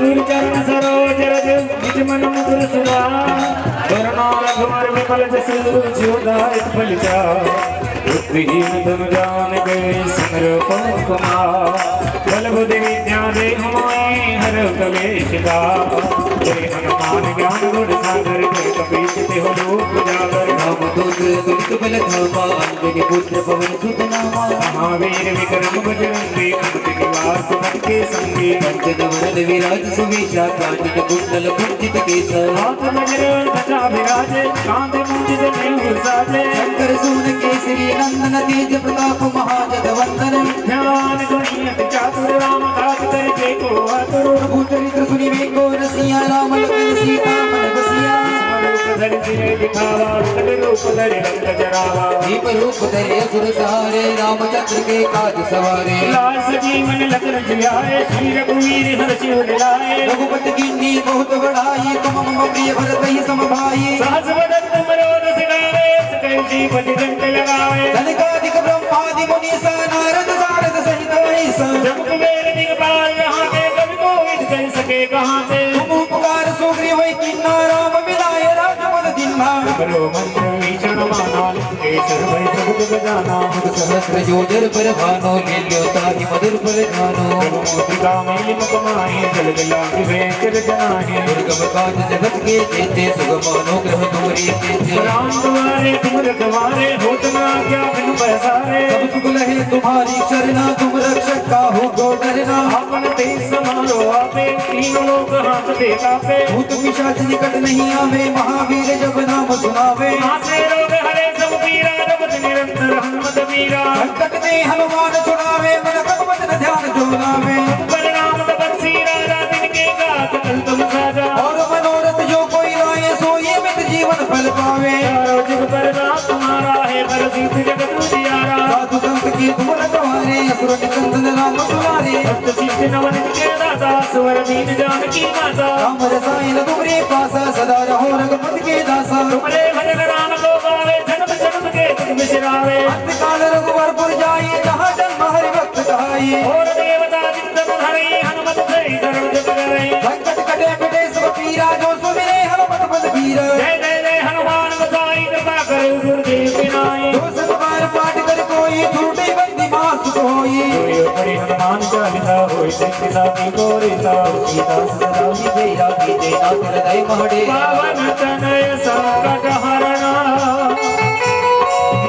गुरुचरण सरोज रज निज मन मुकुर सुधा करुणा रघुवर विमल जसु जोदायक फलिता बुद्धिहीन धन जान गए सिमर पवन कुमार बल बुद्धि विद्या दे मोहि हर कलेश का जय हनुमान ज्ञान गुण सागर जय कपीश तिहुँ लोक उजागर राम दूत दुरित बल धामा अंजनी पुत्र पवन सुत नामा महावीर विक्रम बजरंगी कुमति निवार सुमति के संगी कंचन वरन विराज सुवेशा कांचन कुंडल कुंजित केसा हाथ वज्र ध्वजा विराजे कांधे मूंज जनेऊ साजे शंकर सून केसरी नंदन तेज प्रताप महाजगवंदन ज्ञान गुणी अति चातुर राम काज कर जेको आतुर प्रभु चरित्र सुनिवे को रसिया राम लखन सीता मन बसिया रूप धरि सिरे दिखावा सकल रूप धरि रंग जरावा दीप रूप धरे असुर सहारे रामचंद्र के काज सवारे लाल सजीवन लखन जियाए श्री रघुवीर हर्षि उड़ाए रघुपति कीन्ही बहुत बड़ाई तुम मम प्रिय भरत ही सम भाई सहस बदन तुमरोध सिगावे सकल जीवति घंट लगावे सनकादिक ब्रह्मादि मुनीसा नारद सारद सहित ऐसा जब कुबेर दिगपाल यहाँ के कवि कोविद कह सके कहाँ से तुम उपकार सुग्रीव किन्ना राम मिलाए राजपद दिन्हा करो मंत्र विचरण माना केसर भय प्रभु गजाना सहस्र जोजर पर भानो लील्यो ताहि मधुर पर ध्यानो मुद्रिका मैलि मुख माहि जल जला विवेक जनाहि दुर्गम काज जगत के जेते सुगमानो ग्रह तुमरी तेते राम तुम्हारे तुम रखवारे होत न आज्ञा बिनु पैसारे सब सुख लहे तुम्हारी शरणा तुम रक्षक काहू को डरना आपन तेज समारो आपे तीनों लोग हाथ दे कापे भूत पिशाच निकट नहीं आवे महावीर जब नाम सुनावे नासे रोग हरे सब पीरा जपत निरंतर हनुमत वीरा संकट में हनुमान छुड़ावे मन भगवत न ध्यान जो लावे परिणाम तपस्वी राजा तिनके गात तुम साजा और मनोरथ जो कोई लाए सोई मित जीवन फल पावे चारों जुग परना तुम्हारा है पर सिद्ध जगत उजियारा साधु संत की तुम रखवारे असुर निकंदन राम दुलारे भक्त सिद्ध नवनित के दाता स्वर दीन जानकी माता राम रसायन तुमरे पासा सदा रहो रघुपति के दासा तुमरे भजन राम को गावे जन्म जन्म के दुख बिसरावे अंत काल रघुवरपुर जाइए जहाँ जन्म हरि भक्त कहाइए और देवता चिंतन हरि हनुमत धरि धर्म जप करे संकट कटे मिटे सब पीरा जो सुमिरे हनुमत बल बीरा जय जय जय हनुमान गोसाई कृपा करे गुरुदेव विनाई जो सब बार पाठ कर कोई छूटे बंदी मास होई जो पढ़े हनुमान चालीसा होई सिद्धि साधी गौरीसा सीता सदा तेरा की देना हृदय महड़े पावन तनय संकट हरणा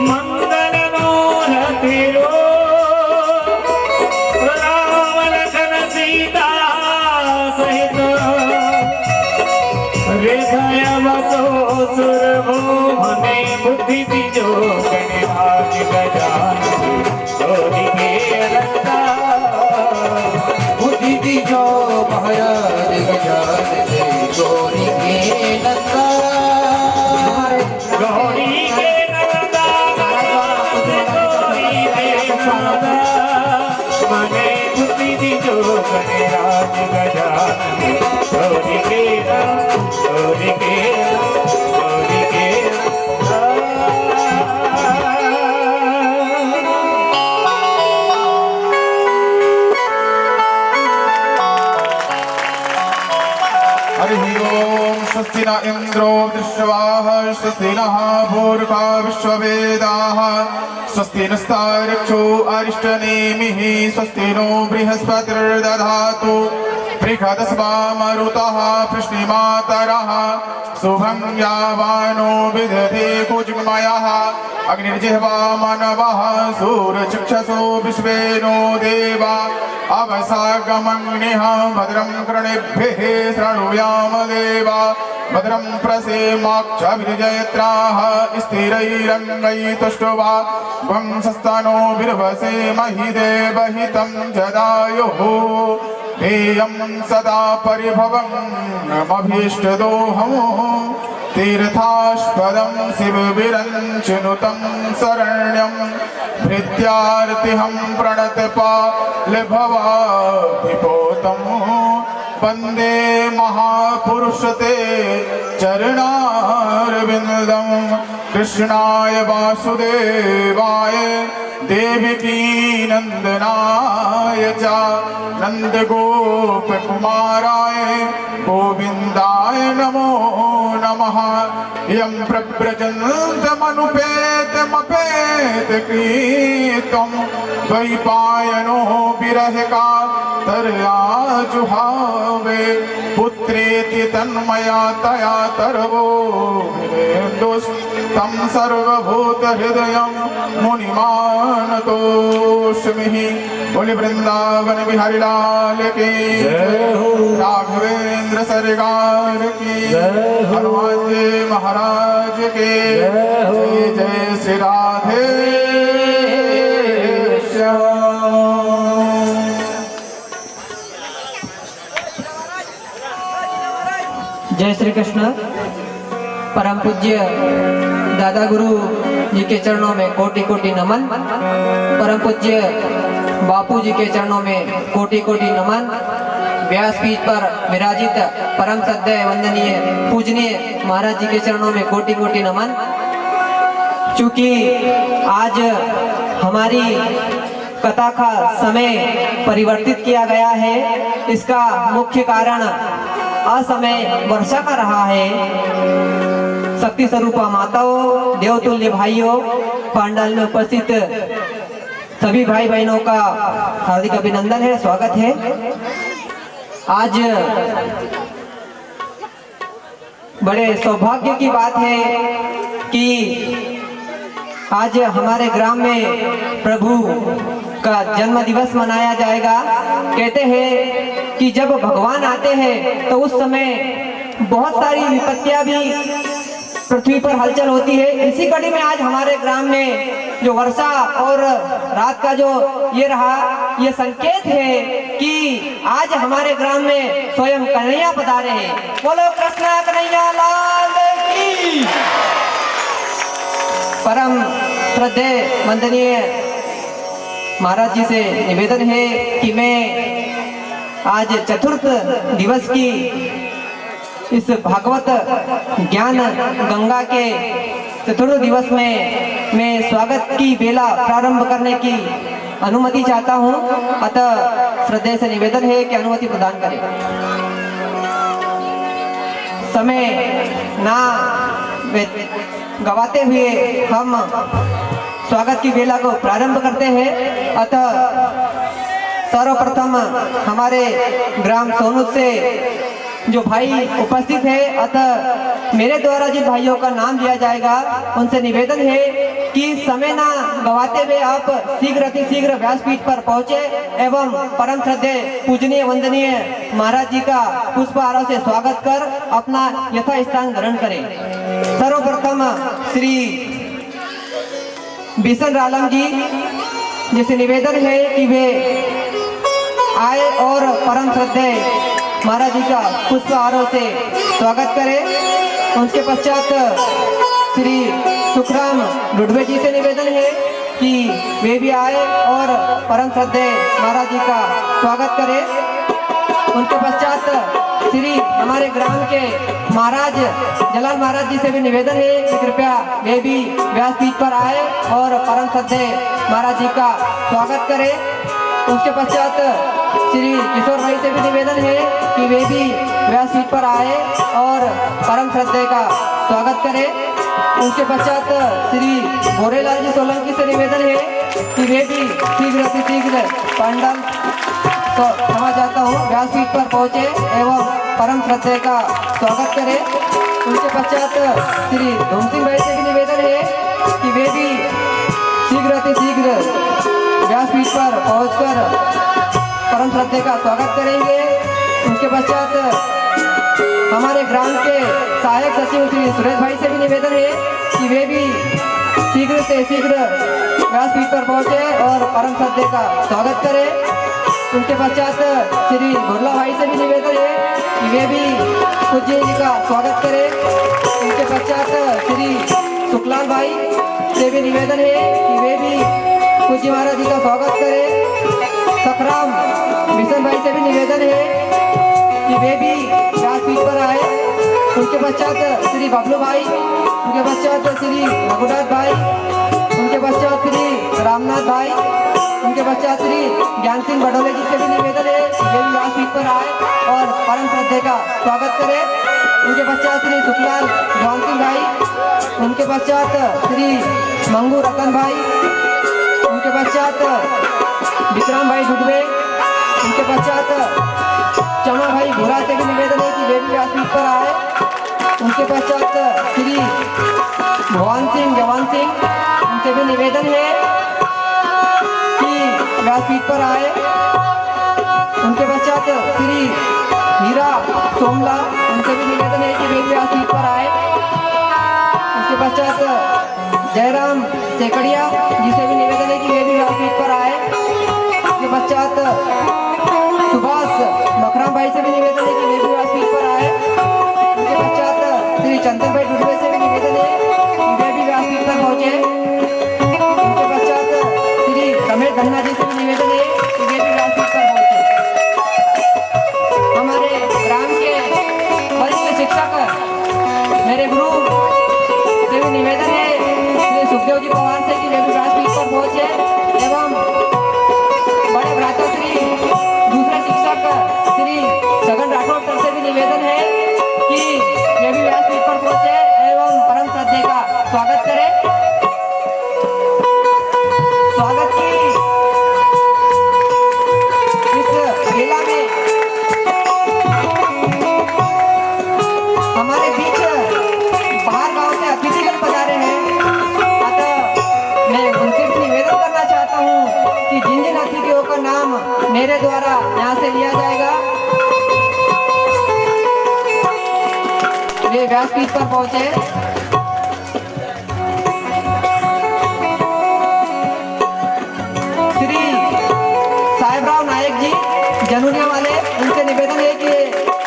मंगल मूर्ति रो राम लखन सीता सहित हृदय बसो सुरभूमि बुद्धि बीजो गणभाग्य गजानन गौरी के रक्षा बुद्धि दीजो महाराज गजानन गौरी के नंदा गौरी के नंदा गौरी के नंदा मने बुद्धि दीजो गणराज गजानन गौरी के गौरी के गौरी के स्वस्ति न इंद्रो वृषवाः स्वस्ति नः भूर्भुवः विश्ववेदाः स्वस्ति नस्तार्क्ष्यो अरिष्टनेमिः स्वस्ति नो बृहस्पतिर्दधातु बृहदस्वा मरुतः पृष्णिमातरः शुभं यावानो विदधे कुजिमयः अग्निर्जिह्वा मानवः सूर्यचक्षुषो विश्वेनो देवा अवसागमग्निः भद्रं कर्णेभ्यः शृणुयाम देवा भद्रं प्रसेमाक्षभिर्जयत्राः स्थिरैरङ्गैस्तुष्ट्वा वंशस्तनो बिर्वसे महि देवहितं जदायुः ध्येयं सदा परिभवमभीष्टदोहं तीर्थास्पदं शिवविरञ्चनुतं शरण्यं भृत्यार्तिहं प्रणतपालभवाधिपोतं वन्दे महापुरुषते चरणारविन्दं कृष्णाय वासुदेवाय देवकी नंदनाय च नंदगोपकुमाराय गोविंदाय नमो नमः। यं प्रव्रजन्तमनुपेतमपेतकृतं द्वैपायनो विरहका तरया जुहावे पुत्रेति तन्मया तया तरवो तं सर्वभूतहृदयं मुनिमानतोऽस्मि। बोले वृंदावन बिहारी लाल की राघवेंद्र सरकार की हनुमान जी महाराज के जय जय श्री राधे श्याम। जय श्री कृष्ण। परम पूज्य दादा गुरु जी के चरणों में कोटि कोटि नमन। परम पूज्य बापू जी के चरणों में कोटि कोटि नमन। व्यासपीठ पर विराजित परम श्रद्धेय वंदनीय पूजनीय महाराज जी के चरणों में कोटि कोटि नमन। चूंकि आज हमारी कथा का समय परिवर्तित किया गया है, इसका मुख्य कारण असमय वर्षा का रहा है। शक्ति स्वरूपा माताओं, देवतुल्य भाइयों, पंडाल में उपस्थित सभी भाई बहनों का हार्दिक अभिनंदन है, स्वागत है। आज बड़े सौभाग्य की बात है कि आज हमारे ग्राम में प्रभु का जन्म दिवस मनाया जाएगा। कहते हैं कि जब भगवान आते हैं तो उस समय बहुत सारी विपत्तियां भी पृथ्वी पर हलचल होती है। इसी कड़ी में आज हमारे ग्राम में जो वर्षा और रात का जो ये रहा, ये संकेत है कि आज हमारे ग्राम में स्वयं कन्हैया पधारे हैं। बोलो कृष्ण कन्हैया लाल की। परम श्रद्धेय वंदनीय महाराज जी से निवेदन है कि मैं आज चतुर्थ दिवस की इस भागवत ज्ञान गंगा के चतुर्थ दिवस में मैं स्वागत की बेला प्रारंभ करने की अनुमति चाहता हूं। अतः श्रद्धेय से निवेदन है कि अनुमति प्रदान करें। समय ना गवाते हुए हम स्वागत की बेला को प्रारंभ करते हैं। अतः सर्वप्रथम हमारे ग्राम सोनूत से जो भाई उपस्थित है, अतः मेरे द्वारा जिन भाइयों का नाम लिया जाएगा उनसे निवेदन है कि समय ना गवाते हुए आप शीघ्र अतिशीघ्र व्यासपीठ पर पहुंचे एवं परम श्रद्धेय पूजनीय वंदनीय महाराज जी का पुष्पहारों से स्वागत कर अपना यथा स्थान ग्रहण करें। सर्वप्रथम श्री बिशन रालम जी जिसे निवेदन है कि वे आए और परम श्रद्धेय महाराज जी का पुष्पहारों से स्वागत करें। उनके पश्चात श्री सुखराम लुडवे जी से निवेदन है कि वे भी आए और परम श्रद्धेय महाराज जी का स्वागत करें। उनके पश्चात श्री हमारे ग्राम के महाराज जलाल महाराज जी से भी निवेदन है कि कृपया वे भी व्यासपीठ पर आए और परम श्रद्धेय महाराज जी का स्वागत करें। उसके पश्चात श्री किशोर भाई से भी निवेदन है कि वे भी व्यासपीठ पर आए और परम श्रद्धेय का स्वागत करें। उनके पश्चात श्री भोरेलाल जी सोलंकी से निवेदन है कि वे भी शीघ्र अतिशीघ्र पंडाल तो क्षमा चाहता हूँ व्यासपीठ पर पहुँचे एवं परम श्रद्धेय का स्वागत करें। उनके पश्चात श्री धूम सिंह भाई से भी निवेदन है कि वे भी शीघ्र अतिशीघ्र व्यासपीठ पर पहुंचकर परम श्रद्धेय का स्वागत करेंगे। उनके पश्चात हमारे ग्राम के सहायक सचिव श्री सुरेश भाई से भी निवेदन है कि वे भी शीघ्र से शीघ्र व्यासपीठ पर पहुंचे और परम श्रद्धेय का स्वागत करें। उनके पश्चात श्री भुरला भाई से भी निवेदन है कि वे भी पूज्य जी का स्वागत करें। उनके पश्चात श्री सुखलाल भाई से भी निवेदन है कि वे भी पूज्य महाराज जी का स्वागत करें। सखराम मिशन भाई से भी निवेदन है कि वे भी व्यासपीठ पर आए। उनके पश्चात श्री बबलू भाई उनके पश्चात श्री रघुनाथ भाई, उनके पश्चात श्री रामनाथ भाई, उनके पश्चात श्री ज्ञान सिंह बडोले जी से भी निवेदन है वे भी व्यासपीठ पर आए और परम श्रद्धे का स्वागत करें। उनके पश्चात श्री सुखलाल जवान सिंह भाई, उनके पश्चात श्री मंगू रतन भाई, उनके पश्चात विक्रम भाई डुडवे, उनके पश्चात चमा भाई भूरा से भी निवेदन है कि वे भी व्यासपीठ पर आए। उनके पश्चात श्री भगवान सिंह जवान सिंह, उनसे भी निवेदन है कि व्यासपीठ पर आए। उनके पश्चात श्री हीरा सोमला, उनसे भी निवेदन है कि वे भी व्यासपीठ पर आए। उसके पश्चात जयराम सेकड़िया जिसे भी निवेदन है कि वे भी व्यासपीठ पर आए। उसके पश्चात सुभाष मखराम भाई से भी निवेदन है कि वे भी व्यासपीठ पर आए। उनके पश्चात श्री चंदन भाई डुडवे से भी निवेदन है कि वे भी व्यासपीठ पर पहुंचे। उनके पश्चात श्री रमेश धन्ना जी से भी निवेदन है कि वे भी व्यासपीठ पर पहुंचे। हमारे ग्राम के वरिष्ठ शिक्षक मेरे गुरु से भी निवेदन है श्री सुखदेव जी पवार से कि वे भी व्यासपीठ पर पहुंचे एवं बड़े भ्राताश्री दूसरे शिक्षक श्री छगन राठौर सर से भी निवेदन है कि वे भी व्यासपीठ पर पहुंचे एवं परम श्रद्धे का स्वागत करें। स्वागत की इस मेला में हमारे बीच बाहर गांव से अतिथिगण पधारे हैं, अतः मैं उनसे भी निवेदन करना चाहता हूं कि जिन जिन अतिथियों का नाम मेरे द्वारा यहाँ से लिया जाएगा वे व्यासपीठ पर पहुंचे। श्री साहेबराव नायक जी जनुनिया वाले, उनसे निवेदन है कि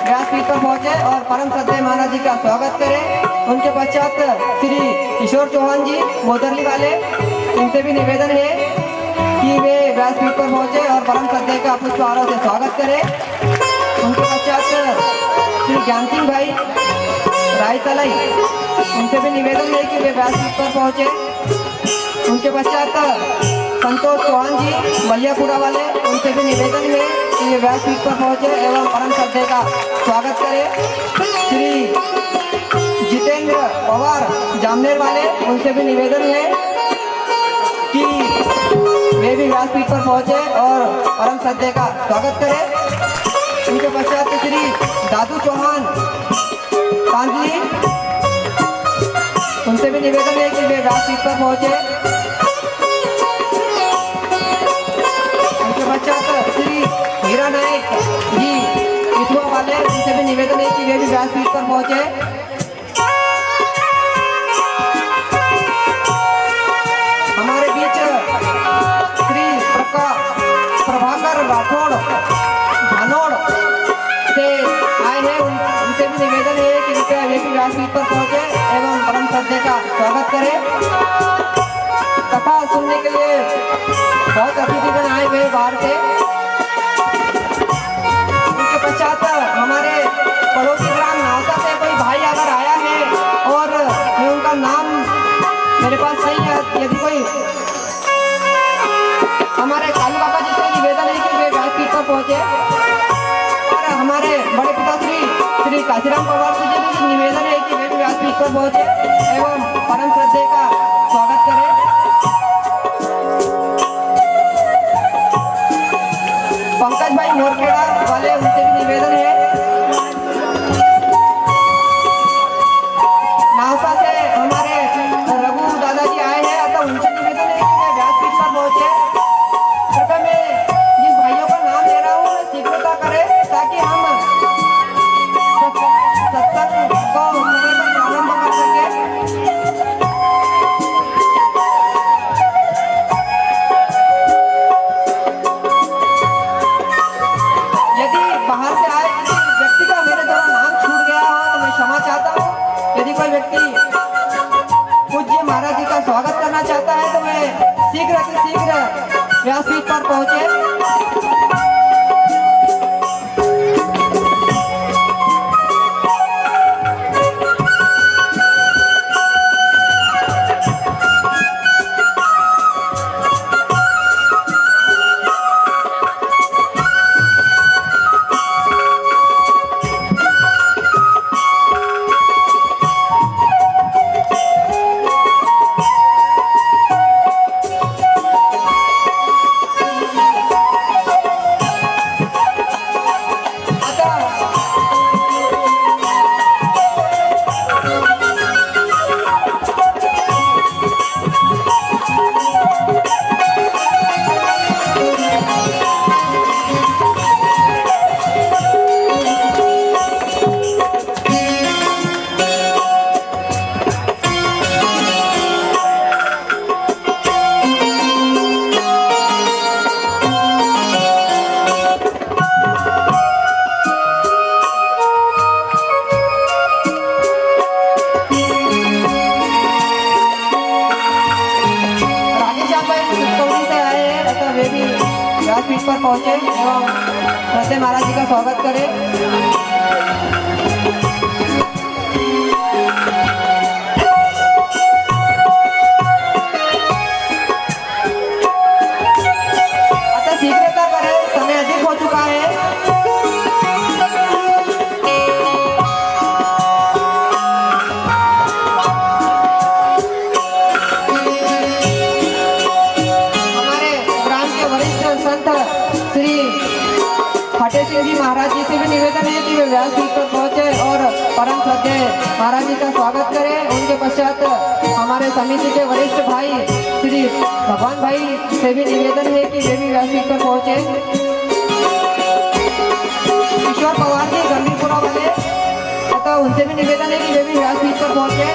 व्यासपीठ पर पहुंचे और परम श्रद्धेय महाराज जी का स्वागत करें। उनके पश्चात श्री किशोर चौहान जी मोदरली वाले, इनसे भी निवेदन है कि वे व्यासपीठ पर पहुंचे और परम श्रद्धेय का पुष्पहारों से स्वागत करें। उनके पश्चात श्री ज्ञान सिंह भाई रायतलाई, उनसे भी निवेदन है कि वे व्यासपीठ पर पहुंचे। उनके पश्चात संतोष चौहान जी बलियापुरा वाले, उनसे भी निवेदन है कि वे व्यासपीठ पर पहुंचे एवं परम श्रद्धेय का स्वागत करें। श्री जितेंद्र पवार जामनेर वाले, उनसे भी निवेदन है कि वे भी व्यासपीठ पर पहुंचे और परम श्रद्धेय का स्वागत करें। उनके पश्चात श्री दादू चौहान कांदली, उनसे भी निवेदन है कि वे व्यासपीठ पर पहुंचे। उनके पश्चात श्री हीरा नायक जी इथुआ वाले, उनसे भी निवेदन है कि वे भी व्यासपीठ पर पहुंचे। हमारे बीच श्री प्रभाकर राठौड़ धानोड़ से आए हैं, उनसे भी निवेदन है कि कृपया वे भी व्यासपीठ पर पहुंचे एवं परम श्रद्धेय का स्वागत करें। कथा सुनने के लिए बहुत अतिथिगण आए हुए बाहर से। उनके पश्चात हमारे पड़ोसी ग्राम नावसा से कोई भाई अगर आया है और मैं उनका नाम मेरे पास नहीं है, यदि कोई हमारे कालू बाबा जी से निवेदन है कि वे व्यासपीठ पर पहुंचे और हमारे बड़े पिताश्री श्री काशीराम पवार जी से निवेदन है कि वे भी व्यासपीठ पर पहुंचे एवं परम श्रद्धेय का स्वागत करें। पंकज भाई मोरखेड़ा वाले, उनसे भी निवेदन है। नावसा से हमारे रघु दादाजी आए हैं, अतः उनसे निवेदन है कि वे व्यासपीठ पर पहुंचे। कृपया मैं जिन भाइयों का नाम ले रहा हूँ शीघ्रता करें ताकि हम सत्संग को समय पर प्रारंभ कर सकें। यदि बाहर से आए किसी व्यक्ति का मेरे द्वारा नाम छूट गया हो तो मैं क्षमा चाहता हूँ। यदि कोई व्यक्ति पूज्य महाराज जी का स्वागत करना चाहता है तो मैं शीघ्र से शीघ्र व्यासपीठ पर पहुंचे। पर पहुंचे एवं श्रद्धेय महाराज जी का स्वागत करें। अतः शीघ्रता करें, समय अधिक हो चुका है। श्री फतेह सिंह जी महाराज जी से भी निवेदन है कि वे व्यासपीठ पर पहुंचे और परम श्रद्धेय महाराज जी का स्वागत करें। उनके पश्चात हमारे समिति के वरिष्ठ भाई श्री भगवान भाई से भी निवेदन है कि वे भी व्यासपीठ पर पहुंचे। ईश्वर पवार जी गंभीरपुरा वाले, अतः उनसे भी निवेदन है कि वे भी व्यासपीठ पर पहुंचे।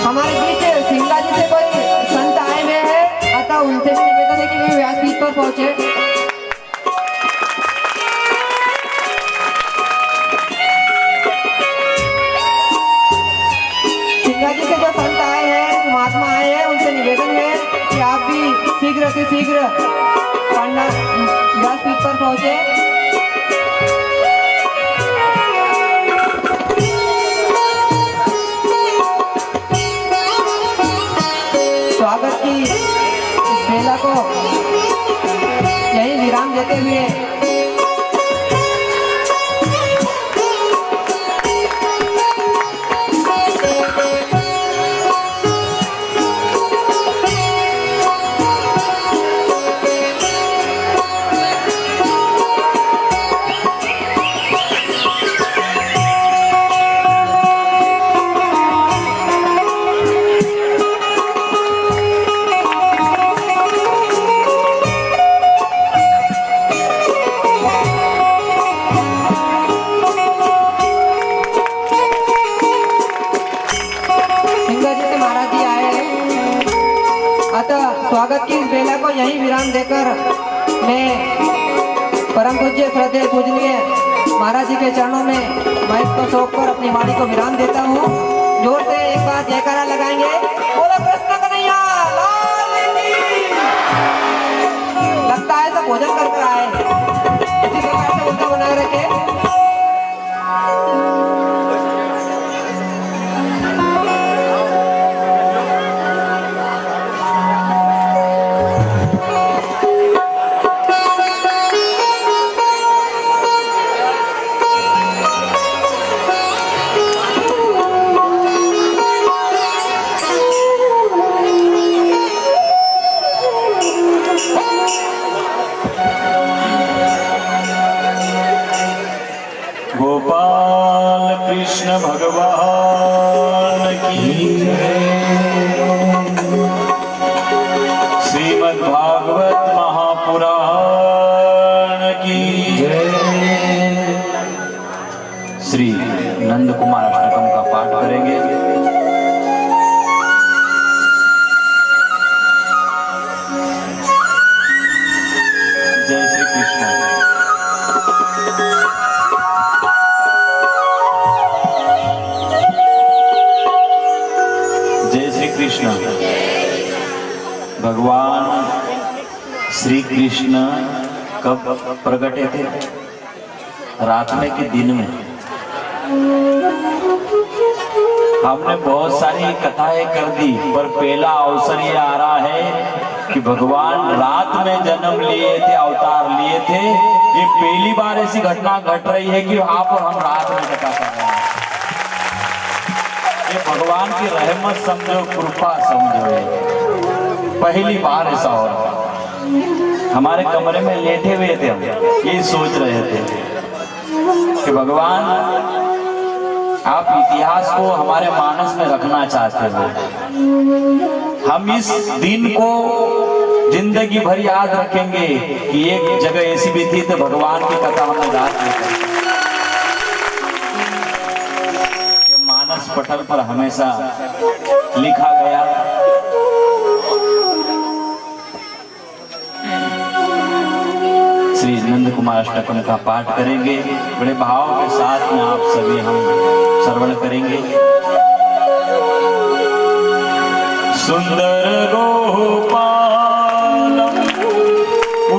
हमारे बीच सिंगला जी से कोई संत आए हुए हैं, अतः उनसे भी निवेदन है कि वे व्यासपीठ पर पहुंचे। सिंगला जी से जो संत आए हैं, महात्मा आए हैं, उनसे निवेदन है कि आप भी शीघ्र से शीघ्र व्यासपीठ पर पहुंचे। स्वागत की इस बेला को यही विराम देते हुए स्वागत की इस बेला को यही विराम देकर मैं परम पूज्य श्रद्धेय पूजनीय महाराज जी के चरणों में माइक को सौंप कर अपनी वाणी को विराम देता हूँ। जोर से एक बार जयकारा लगाएंगे, बोलो कृष्ण कन्हैया लाल की। लगता है सब भोजन कर आए, इसी प्रकार से उनका बनाए रखे। गोपाल कृष्ण भगवान की श्रीमद् भागवत महापुराण की श्री नंद कुमार अष्टकम का पाठ करेंगे। जय श्री कृष्ण। कृष्ण। भगवान श्री कृष्ण कब प्रकटे थे? रात में कि दिन में? हमने बहुत सारी कथाएं कर दी, पर पहला अवसर ये आ रहा है कि भगवान रात में जन्म लिए थे, अवतार लिए थे। ये पहली बार ऐसी घटना घट रही है कि आप और हम रात में कथा कर रहे हैं। ये भगवान की रहमत समझो, कृपा समझो, पहली बार ऐसा हो रहा है। हमारे कमरे में लेटे हुए थे, हम ये सोच रहे थे कि भगवान आप इतिहास को हमारे मानस में रखना चाहते हो। हम इस दिन को जिंदगी भर याद रखेंगे कि एक जगह ऐसी भी थी तो भगवान की कथा हमने रात में मानस पटल पर हमेशा लिखा गया। श्री नंद कुमार अष्टकम का पाठ करेंगे। बड़े भाव के साथ में आप सभी हम श्रवण करेंगे। सुंदर गोपालम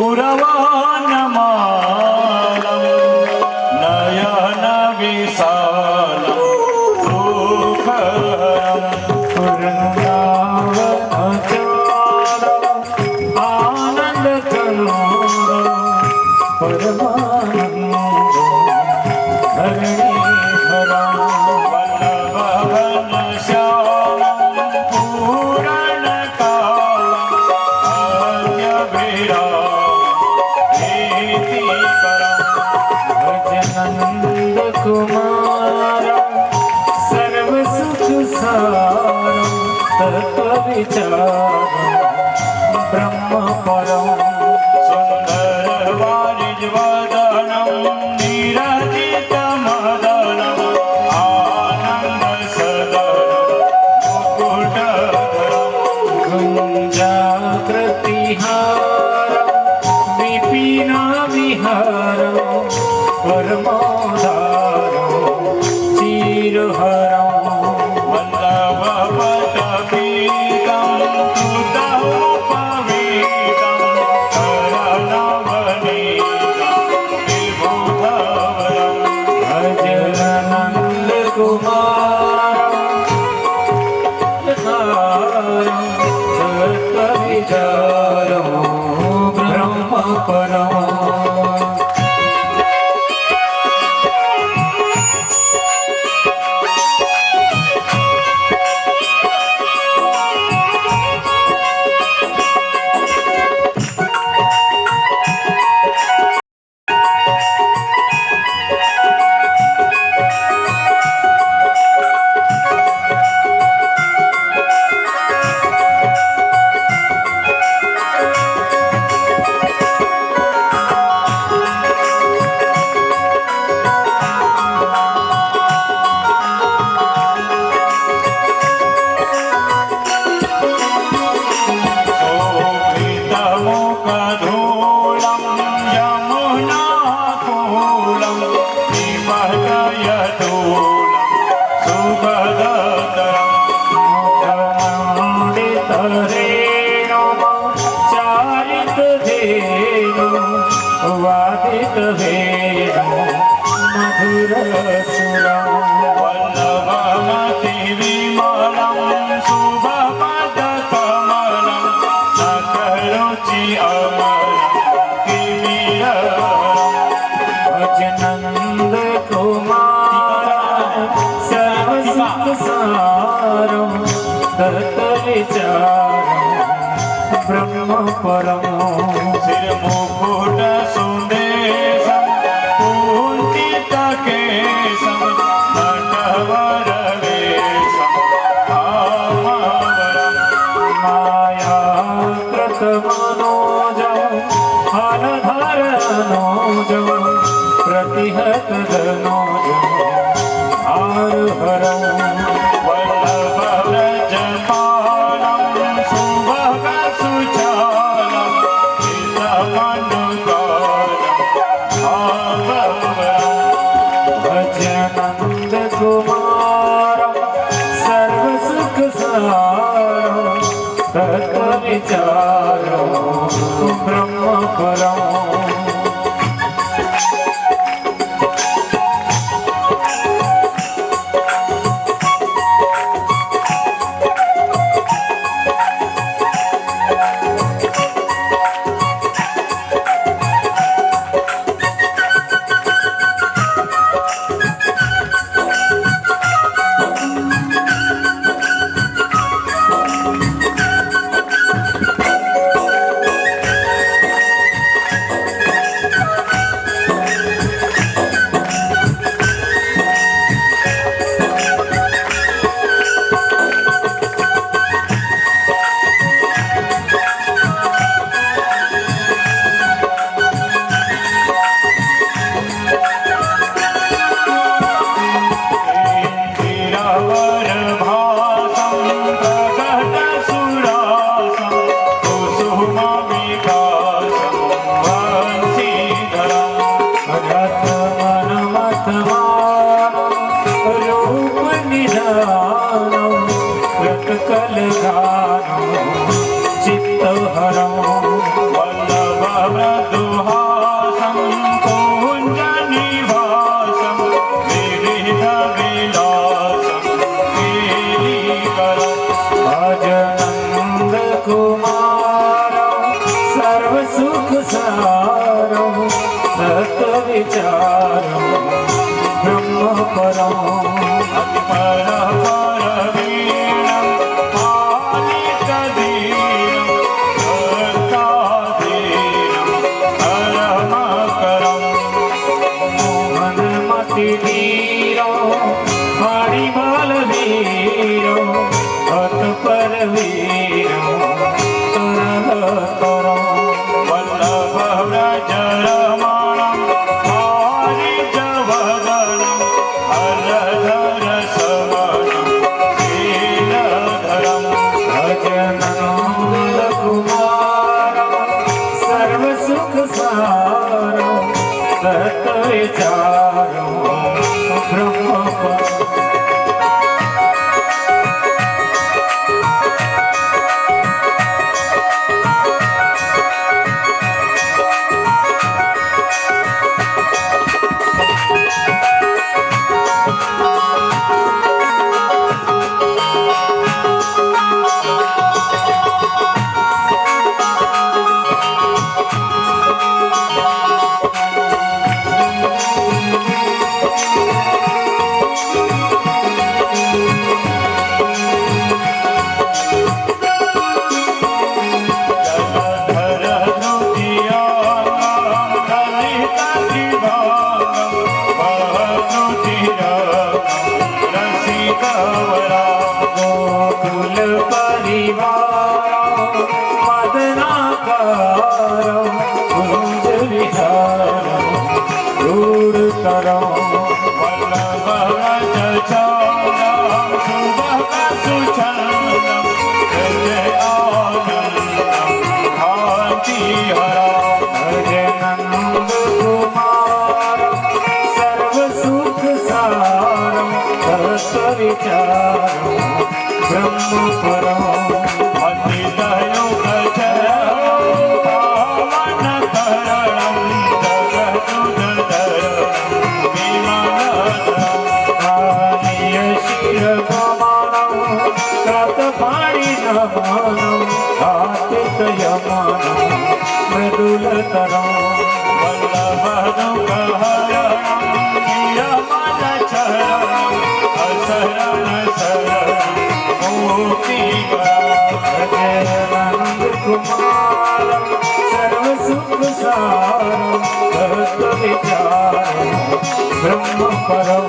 उरवानमालम नयन विशालम सुखहरम पूर्णावनचारम आनंद करुणम परमानंद हरिहरम वल्लभवन श्यामम पूरणकालम आद्यविरामं प्रीतिकरं भजनंद कुमारं सर्वसुखसारं तत्त्वविचारं ब्रह्मपरं सुन्दरवारिजवदनं नीरजितमदनं आनन्दसदनं मुकुटधरं गुञ्जाकृतिहारं विपिनविहारं परमोदारं चिरहरं वल्लभपदपीतं तुतोपवीतं करणवनीतं विभुधवरं भजनन्दकुमारं तत्त्वविचारं ब्रह्मपरम् ब्रह्मपरं श्रीमुकुट सुंदेशं कुंचितकेशं नटवरवेशं भामवरं मायाकृतमनोजं हरधरनोजं प्रतिहतधनोजं हारहरं वल्लभव्रजपालं सुभगसुचालं हितमनुकालं भजनन्दकुमारं सर्वसुखसारं तत्त्वविचारं ब्रह्मपरम् विचारं ब्रह्म परं अतिपर परवीणं पालितधीरं भक्ताधीरं परमकरं मोहनमतिधीरं मणिबलवीरं हतपरवीरं तरहतरं वल्लभव्रजरमणं वारिजवदनं हरधरसवनं शीलधरं भजनन्दकुमारं सर्वसुखसारं तत्त्वविचारं ब्रह्मपरम् मृदुलतरं वल्लभनुकहरणं नियमनचरणं असरणशरणं मुक्तिकरं सर्वसुखसारं तत्त्वविचारं ब्रह्मपरं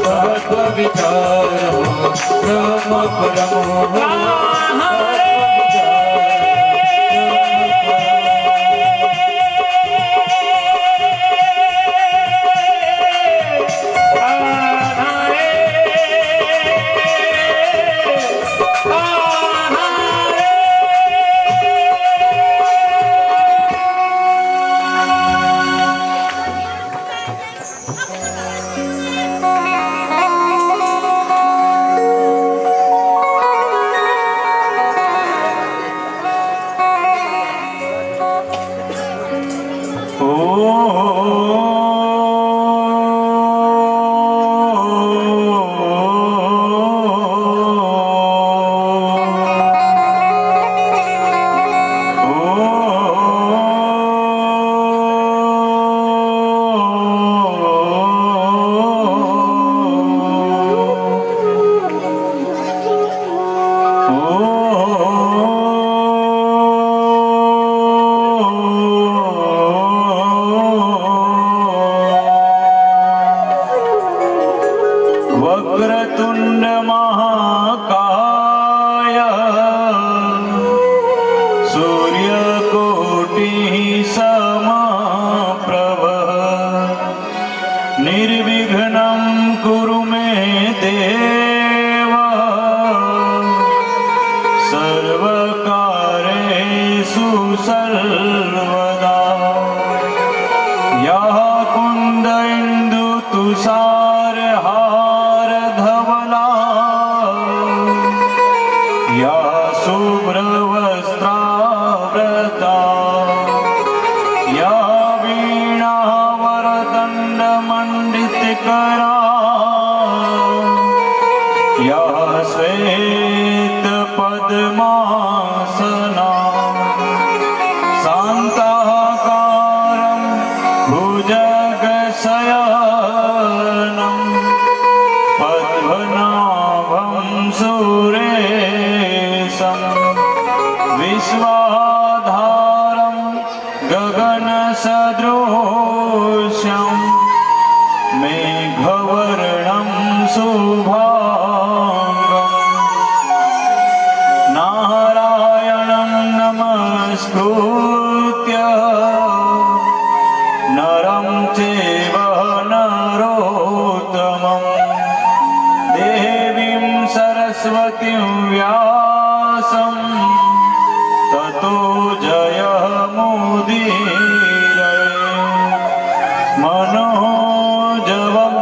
तत्त्वविचारं ब्रह्मपरं पद्मासना शान्ताकारं भुजगशयनं पद्मनाभं सुरेशं विश्वाधारं गगनसदृशं मेघवर्णं शुभांगं नारायणं नमस्कृत्य नरं चैव नरोत्तमं देवीं सरस्वतीं व्यासं ततो जयमुदीरये मनोजवं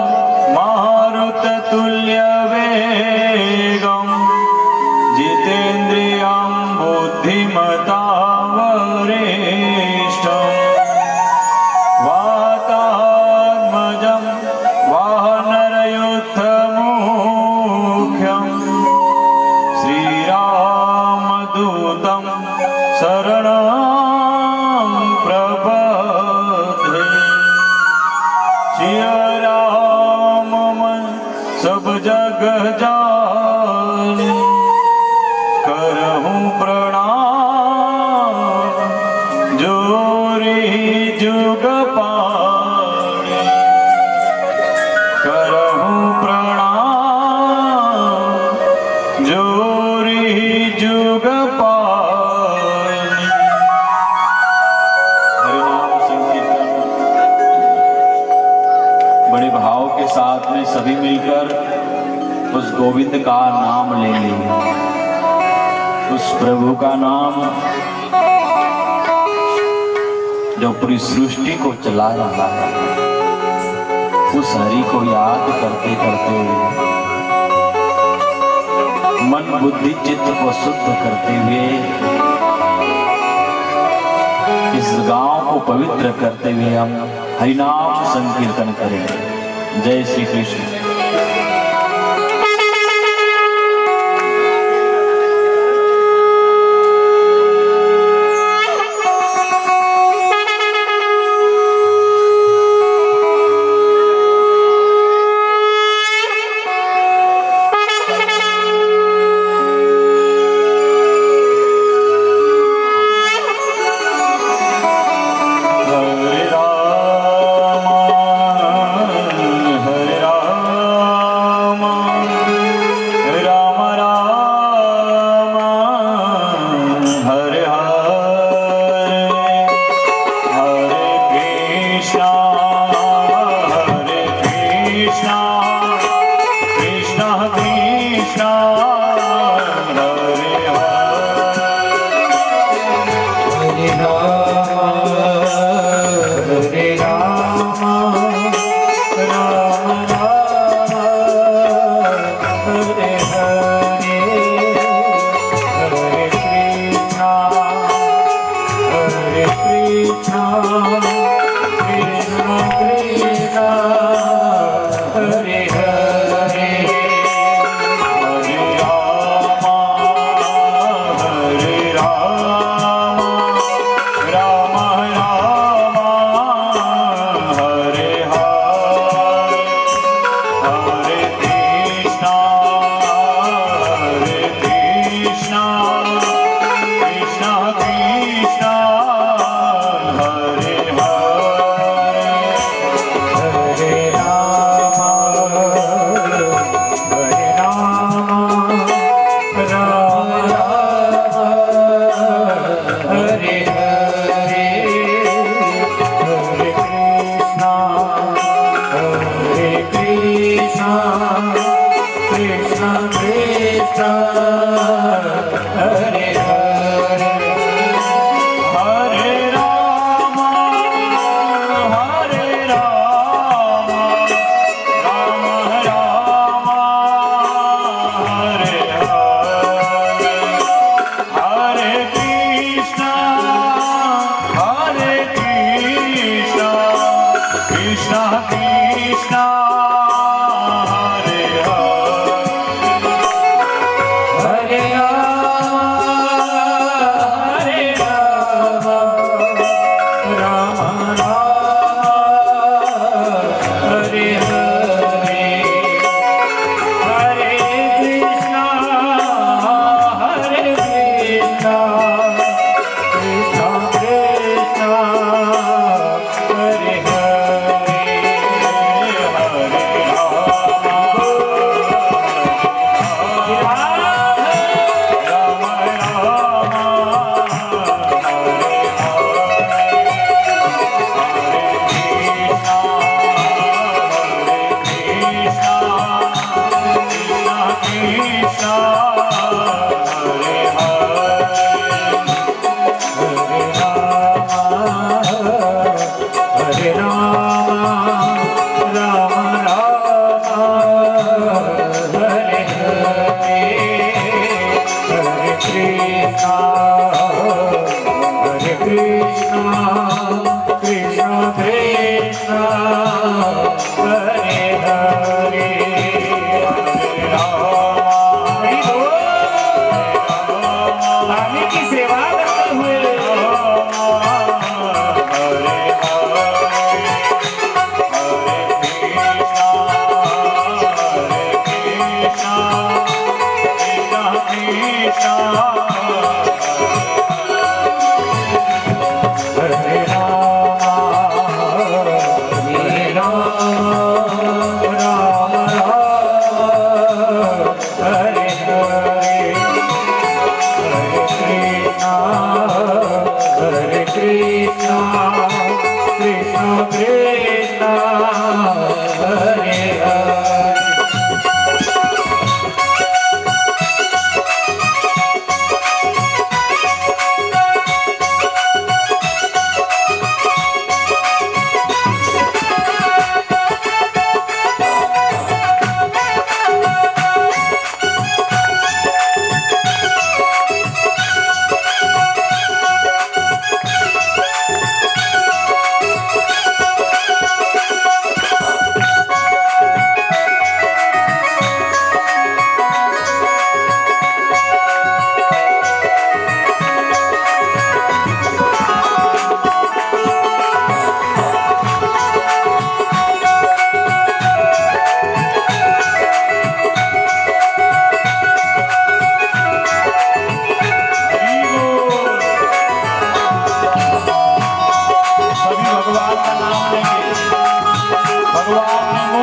मारुततुल्यवेगं जितेन्द्रियं बुद्धिमतां वरिष्ठं वातात्मजं वानरयुद्धमुख्यं श्रीरामदूतं शरणं प्रपद्ये सिया राम मन सब जग जाने करहूँ प्रणाम जोरी जुग पाने करहूँ प्रणाम जोरी जुग पाने। हरिनाम संकीर्तन बड़े भाव के साथ में सभी मिलकर उस गोविंद का नाम लेंगे, उस प्रभु का नाम जो पूरी सृष्टि को चला रहा है, उस हरि को याद करते करते मन बुद्धि चित्त को शुद्ध करते हुए इस गांव को पवित्र करते हुए हम हरिनाम संकीर्तन करेंगे। जय श्री कृष्ण। Krishna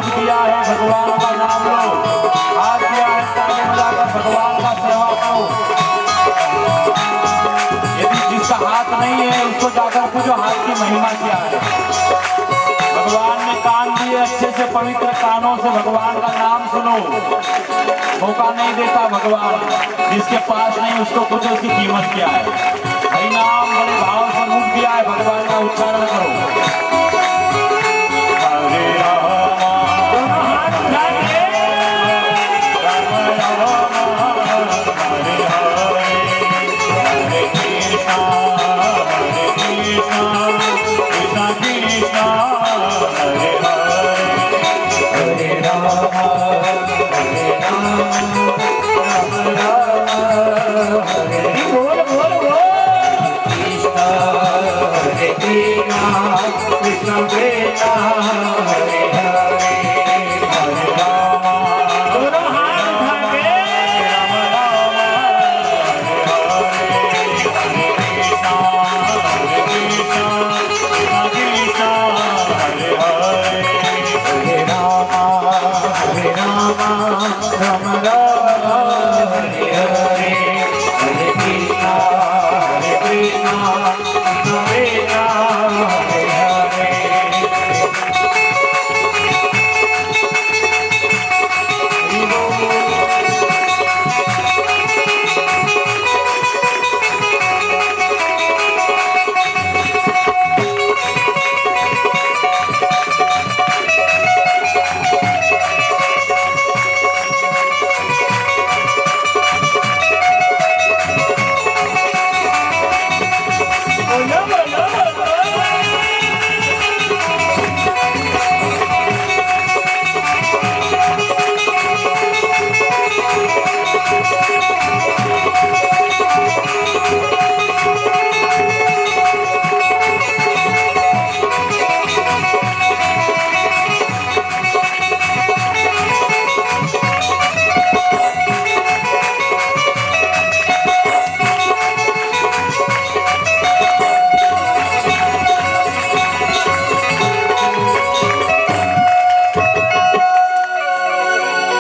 रूप दिया है, भगवान का नाम लो, हाथ दिया है ताली बजाकर भगवान का सेवा करो। यदि जिसका हाथ नहीं है उसको जाकर पूछो हाथ की महिमा क्या है। भगवान ने कान दिए, अच्छे से पवित्र कानों से भगवान का नाम सुनो। मौका नहीं देता भगवान, जिसके पास नहीं उसको पूछो उसकी कीमत क्या है। हरि नाम बड़े भाव से रूप दिया है, भगवान का उच्चारण करो। हरे राम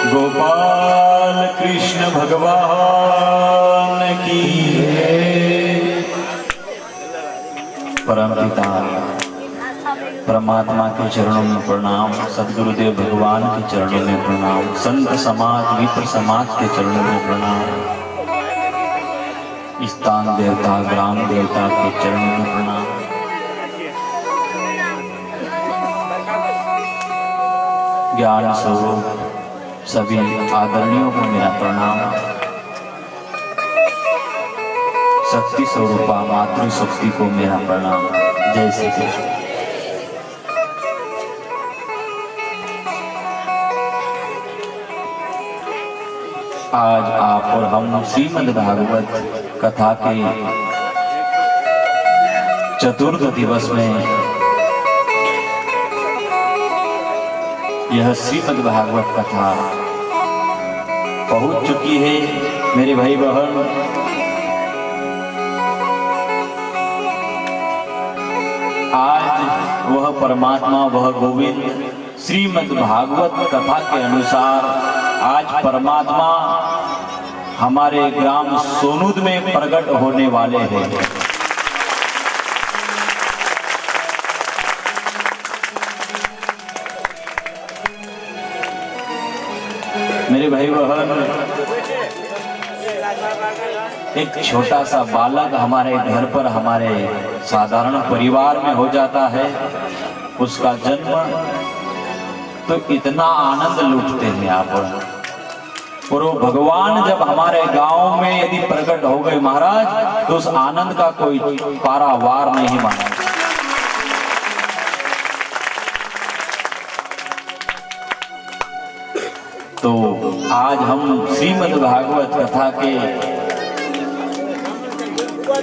गोपाल कृष्ण भगवान की परमपिता परमात्मा के चरणों में प्रणाम, सद्गुरुदेव भगवान के चरणों में प्रणाम, संत समाज विप्र समाज के चरणों में प्रणाम, स्थान देवता ग्राम देवता के चरणों में प्रणाम। ज्ञान स्वरूप सभी आदरणीयों को मेरा प्रणाम। शक्ति स्वरूपा मातृ शक्ति को मेरा प्रणाम। जय श्री कृष्ण। आज आप और हम श्रीमद् भागवत कथा के चतुर्थ दिवस में यह श्रीमद् भागवत कथा पहुंच चुकी है। मेरे भाई बहन, आज वह परमात्मा, वह गोविंद श्रीमद् भागवत कथा के अनुसार आज परमात्मा हमारे ग्राम सोनूद में प्रकट होने वाले हैं। मेरे भाई बहन, एक छोटा सा बालक हमारे घर पर, हमारे साधारण परिवार में हो जाता है, उसका जन्म, तो इतना आनंद लूटते हैं आप। और वो भगवान जब हमारे गांव में यदि प्रकट हो गए महाराज, तो उस आनंद का कोई पारावार नहीं माना। तो आज हम श्रीमद् भागवत कथा के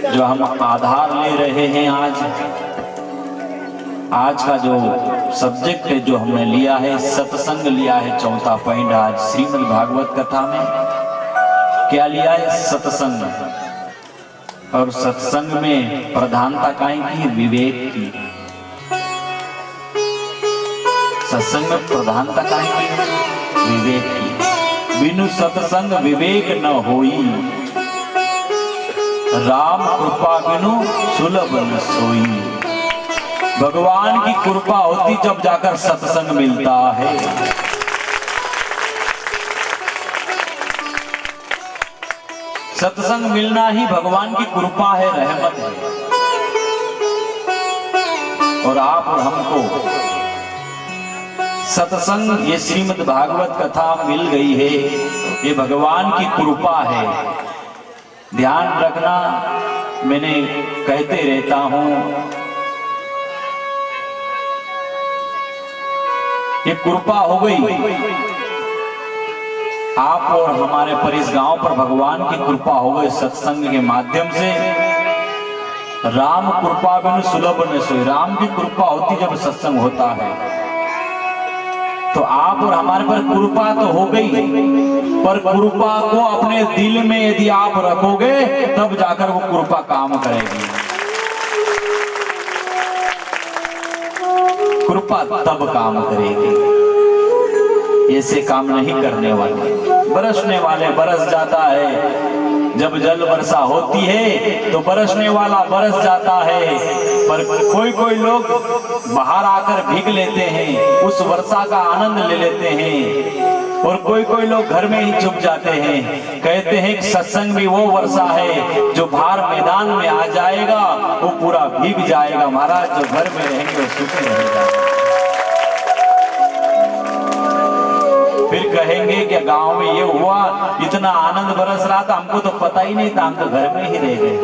जो हम आधार ले रहे हैं, आज का जो सब्जेक्ट है जो हमने लिया है, सत्संग लिया है, चौथा पॉइंट आज श्रीमद् भागवत कथा में क्या लिया है? सत्संग। और सत्संग में प्रधानता काहे की? विवेक की। सत्संग में प्रधानता काहे की? विवेक की। बिनु सत्संग विवेक न होई, राम कृपा बिनु सुलभ न सोई। भगवान की कृपा होती जब जाकर सत्संग मिलता है। सत्संग मिलना ही भगवान की कृपा है, रहमत है। और आप और हमको सत्संग, ये श्रीमद् भागवत कथा मिल गई है, ये भगवान की कृपा है। ध्यान रखना, मैंने कहते रहता हूं, ये कृपा हो गई आप और हमारे पर, इस गांव पर भगवान की कृपा हो गई सत्संग के माध्यम से। राम कृपा बिनु सुलभ न सोई। राम की कृपा होती जब सत्संग होता है। तो आप और हमारे पर कृपा तो हो गई, पर कृपा को अपने दिल में यदि आप रखोगे तब जाकर वो कृपा काम करेगी। कृपा तब काम करेगी, ऐसे काम नहीं करने वाले। बरसने वाले बरस जाता है, जब जल वर्षा होती है तो बरसने वाला बरस जाता है, पर कोई कोई लोग बाहर आकर भीग लेते हैं, उस वर्षा का आनंद ले लेते हैं। और कोई कोई लोग घर में ही छुप जाते हैं, कहते हैं कि सत्संग भी वो वर्षा है जो बाहर मैदान में आ जाएगा वो पूरा भीग जाएगा। महाराज जो घर में रहेंगे वो सुखी रहेगा। फिर कहेंगे कि गांव में ये हुआ, इतना आनंद बरस रहा था, हमको तो पता ही नहीं था, हम तो घर में ही रह गए।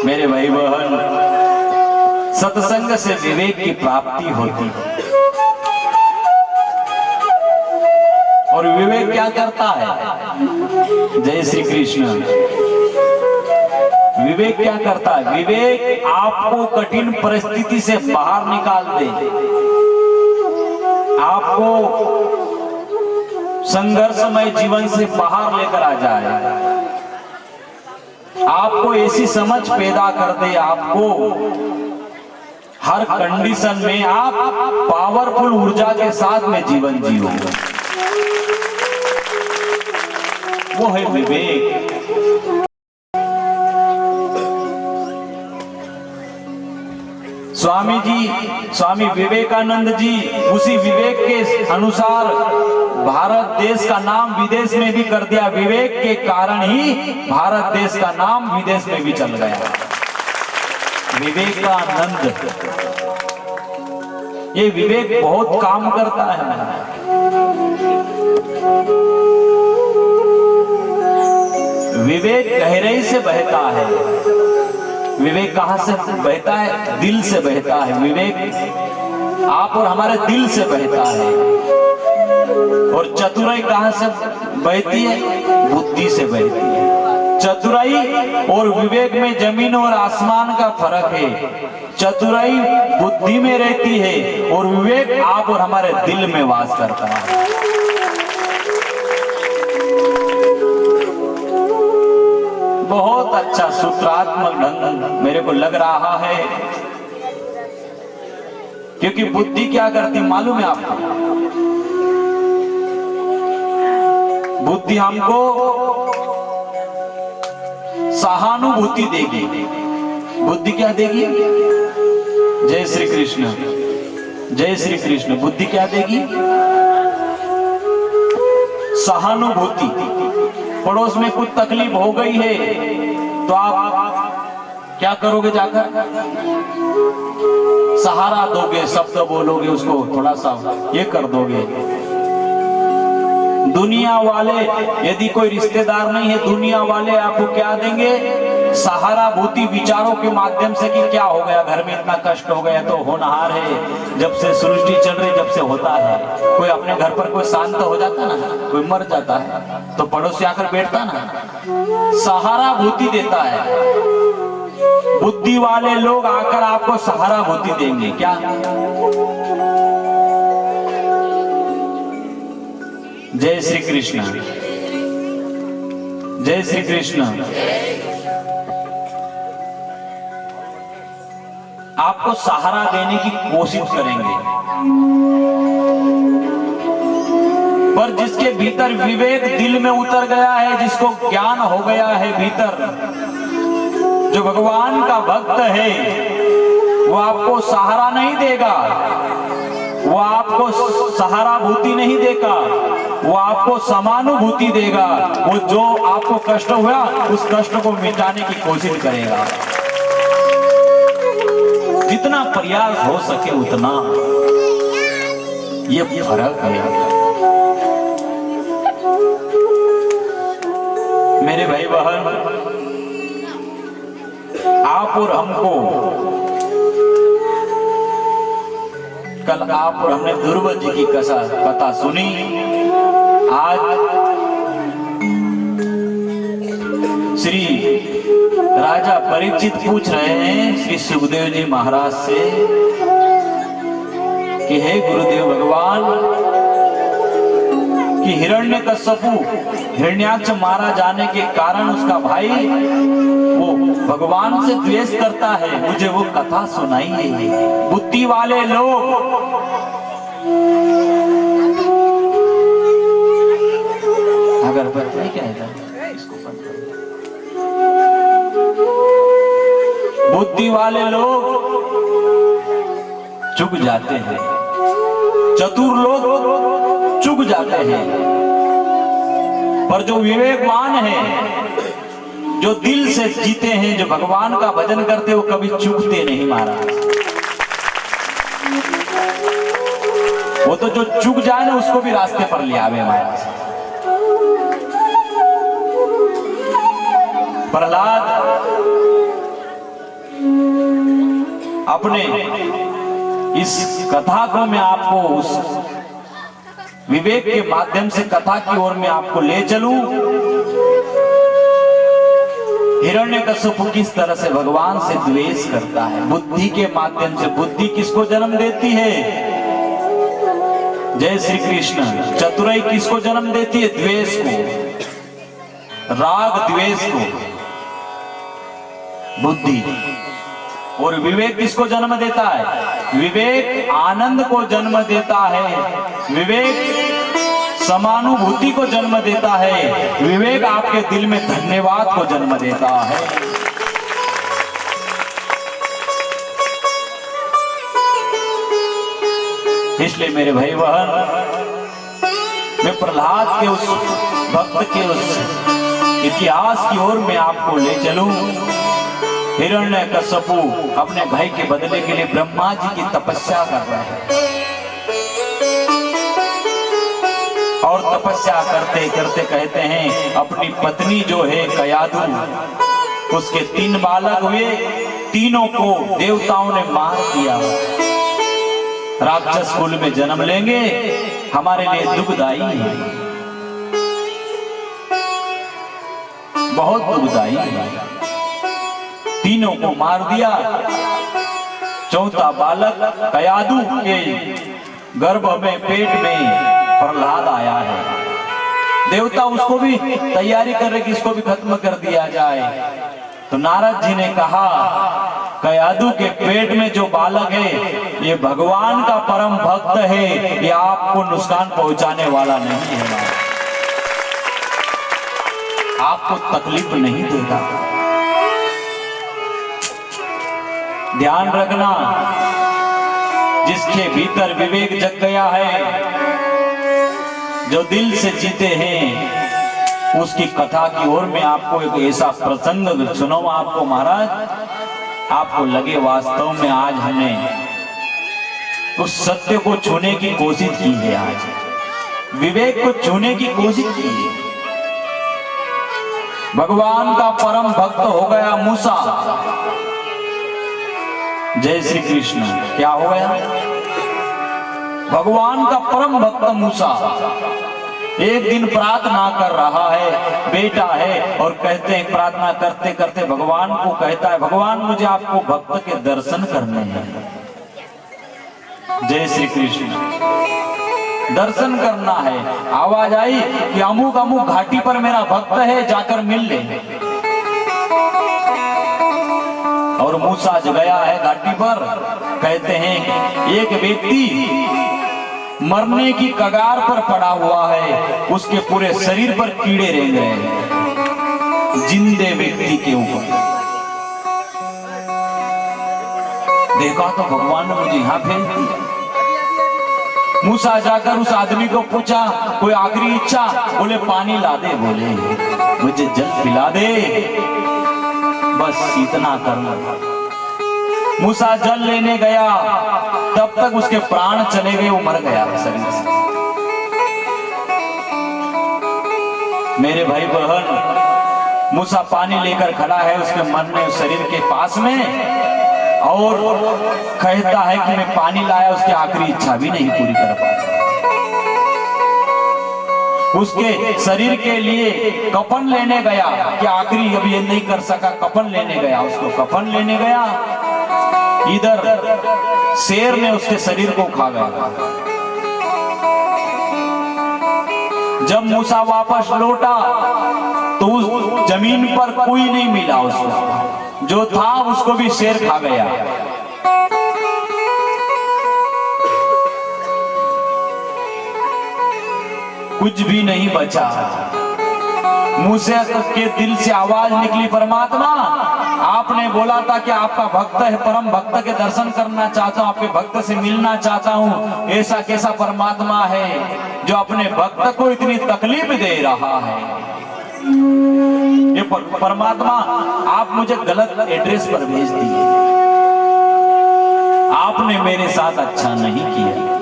मेरे भाई बहन, सत्संग से विवेक की प्राप्ति होती है। और विवेक क्या करता है? जय श्री कृष्ण। विवेक क्या करता है? विवेक आपको कठिन परिस्थिति से बाहर निकाल दे, आपको संघर्षमय जीवन से बाहर लेकर आ जाए, आपको ऐसी समझ पैदा कर दे, आपको हर कंडीशन में आप पावरफुल ऊर्जा के साथ में जीवन जियो। वो है विवेक। स्वामी विवेकानंद जी उसी विवेक के अनुसार भारत देश का नाम विदेश में भी कर दिया। विवेक के कारण ही भारत देश का नाम विदेश में भी चल गया। विवेकानंद, ये विवेक बहुत काम करता है। विवेक गहराई से बहता है। विवेक कहां से बहता है? दिल से बहता है। विवेक आप और हमारे दिल से बहता है। और चतुराई कहां से बहती है? बुद्धि से बहती है। चतुराई और विवेक में जमीन और आसमान का फर्क है। चतुराई बुद्धि में रहती है और विवेक आप और हमारे दिल में वास करता है। बहुत अच्छा सूत्रात्मक ढंग मेरे को लग रहा है, क्योंकि बुद्धि क्या करती मालूम है आपको? बुद्धि हमको सहानुभूति देगी। बुद्धि क्या देगी? जय श्री कृष्ण, जय श्री कृष्ण। बुद्धि क्या देगी? सहानुभूति। पड़ोस में कुछ तकलीफ हो गई है तो आप क्या करोगे? जाकर सहारा दोगे, शब्द बोलोगे, उसको थोड़ा सा ये कर दोगे। दुनिया वाले, यदि कोई रिश्तेदार नहीं है, दुनिया वाले आपको क्या देंगे? सहानुभूति विचारों के माध्यम से कि क्या हो गया, घर में इतना कष्ट हो गया, तो होनहार है, जब से सृष्टि चल रही जब से होता है। कोई अपने घर पर कोई शांत हो जाता ना, कोई मर जाता है तो पड़ोसी आकर बैठता ना, सहानुभूति देता है। बुद्धि वाले लोग आकर आपको सहानुभूति देंगे। क्या? जय श्री कृष्ण, जय श्री कृष्ण। आपको सहारा देने की कोशिश करेंगे, पर जिसके भीतर विवेक दिल में उतर गया है, जिसको ज्ञान हो गया है भीतर, जो भगवान का भक्त है, वो आपको सहारा नहीं देगा, वो आपको सहाराभूति नहीं देगा, वो आपको समानुभूति देगा। वो जो आपको कष्ट हुआ उस कष्ट को मिटाने की कोशिश करेगा। जितना प्रयास हो सके उतना, ये फर्क है मेरे भाई बहन। आप और हमको, कल आप और हमने दुर्बल जी की कथा सुनी। आज श्री राजा परीक्षित पूछ रहे हैं श्री सुखदेव जी महाराज से कि हे गुरुदेव भगवान, कि हिरण्यकश्यपु हिरण्याक्ष मारा जाने के कारण उसका भाई वो भगवान से द्वेष करता है, मुझे वो कथा सुनाइए। बुद्धि वाले लोग अगर बताइए क्या है, इसको बंद करो। बुद्धि वाले लोग चुक जाते हैं, चतुर लोग चुक जाते हैं, पर जो विवेकवान है, जो दिल से जीते हैं, जो भगवान का भजन करते, वो कभी चूकते नहीं महाराज। वो तो जो चूक जाए ना उसको भी रास्ते पर ले आवे महाराज। प्रहलाद अपने इस कथा को मैं आपको उस विवेक के माध्यम से कथा की ओर मैं आपको ले चलूं। हिरण्यकश्यप किस तरह से भगवान से द्वेष करता है, बुद्धि के माध्यम से। बुद्धि किसको जन्म देती है? जय श्री कृष्ण। चतुराई किसको जन्म देती है? द्वेष को, राग द्वेष को, बुद्धि। और विवेक किसको जन्म देता है? विवेक आनंद को जन्म देता है, विवेक समानुभूति को जन्म देता है, विवेक आपके दिल में धन्यवाद को जन्म देता है। इसलिए मेरे भाई बहन, मैं प्रहलाद के उस भक्त के उस इतिहास की ओर मैं आपको ले चलूं। हिरण्यकश्यपु अपने भाई के बदले के लिए ब्रह्मा जी की तपस्या कर रहे हैं, और तपस्या करते करते कहते हैं अपनी पत्नी जो है कयादु, उसके 3 बालक हुए, तीनों को देवताओं ने मार दिया। राक्षस कुल में जन्म लेंगे, हमारे लिए दुखदाई है, बहुत दुखदाई है। तीनों को मार दिया। चौथा बालक कयादु के गर्भ में, पेट में प्रहलाद आया है। देवता उसको भी तैयारी कर रहे कि इसको भी खत्म कर दिया जाए। तो नारद जी ने कहा कयादु के पेट में जो बालक है ये भगवान का परम भक्त है, ये आपको नुकसान पहुंचाने वाला नहीं है, आपको तकलीफ नहीं देगा। ध्यान रखना, जिसके भीतर विवेक जग गया है, जो दिल से जीते हैं, उसकी कथा की ओर में आपको एक ऐसा प्रसंग सुनाऊं आपको महाराज, आपको लगे वास्तव में आज हमने उस सत्य को छूने की कोशिश की है, आज विवेक को छूने की कोशिश की है। भगवान का परम भक्त हो गया मूसा। जय श्री कृष्ण। क्या हो गया? भगवान का परम भक्त मूसा एक दिन प्रार्थना कर रहा है, बेटा है, और कहते हैं प्रार्थना करते करते भगवान को कहता है, भगवान मुझे आपको भक्त के दर्शन करने हैं। जय श्री कृष्ण। दर्शन करना है। आवाज आई कि अमुक अमुक घाटी पर मेरा भक्त है, जाकर मिल ले। और मूसा जो गया है घाटी पर, कहते हैं एक व्यक्ति मरने की कगार पर पड़ा हुआ है, उसके पूरे शरीर पर कीड़े रेंग रहे हैं जिंदे व्यक्ति के ऊपर। देखा तो भगवान ने मुझे यहां भेज दिया। मूसा जाकर उस आदमी को पूछा कोई आखिरी इच्छा? बोले पानी ला दे, बोले मुझे जल पिला दे, बस इतना करना था। मूसा जल लेने गया, तब तक उसके प्राण चले गए, वो मर गया शरीर से। मेरे भाई बहन, मूसा पानी लेकर खड़ा है उसके मरने शरीर के पास में, और कहता है कि मैं पानी लाया, उसकी आखिरी इच्छा भी नहीं पूरी कर पाया। उसके शरीर के लिए कफन लेने गया कि आखिरी अभी ये नहीं कर सका, कफन लेने गया, उसको कफन लेने गया, इधर शेर ने उसके शरीर को खा गया। जब मूसा वापस लौटा तो उस जमीन पर कोई नहीं मिला उसको, जो था उसको भी शेर खा गया। कुछ भी नहीं बचा। मूसा के दिल से आवाज निकली, परमात्मा आपने बोला था कि आपका भक्त है, परम भक्त के दर्शन करना चाहता हूँ, आपके भक्त से मिलना चाहता हूँ। ऐसा कैसा परमात्मा है जो अपने भक्त को इतनी तकलीफ दे रहा है? ये परमात्मा आप मुझे गलत एड्रेस पर भेज दिए, आपने मेरे साथ अच्छा नहीं किया।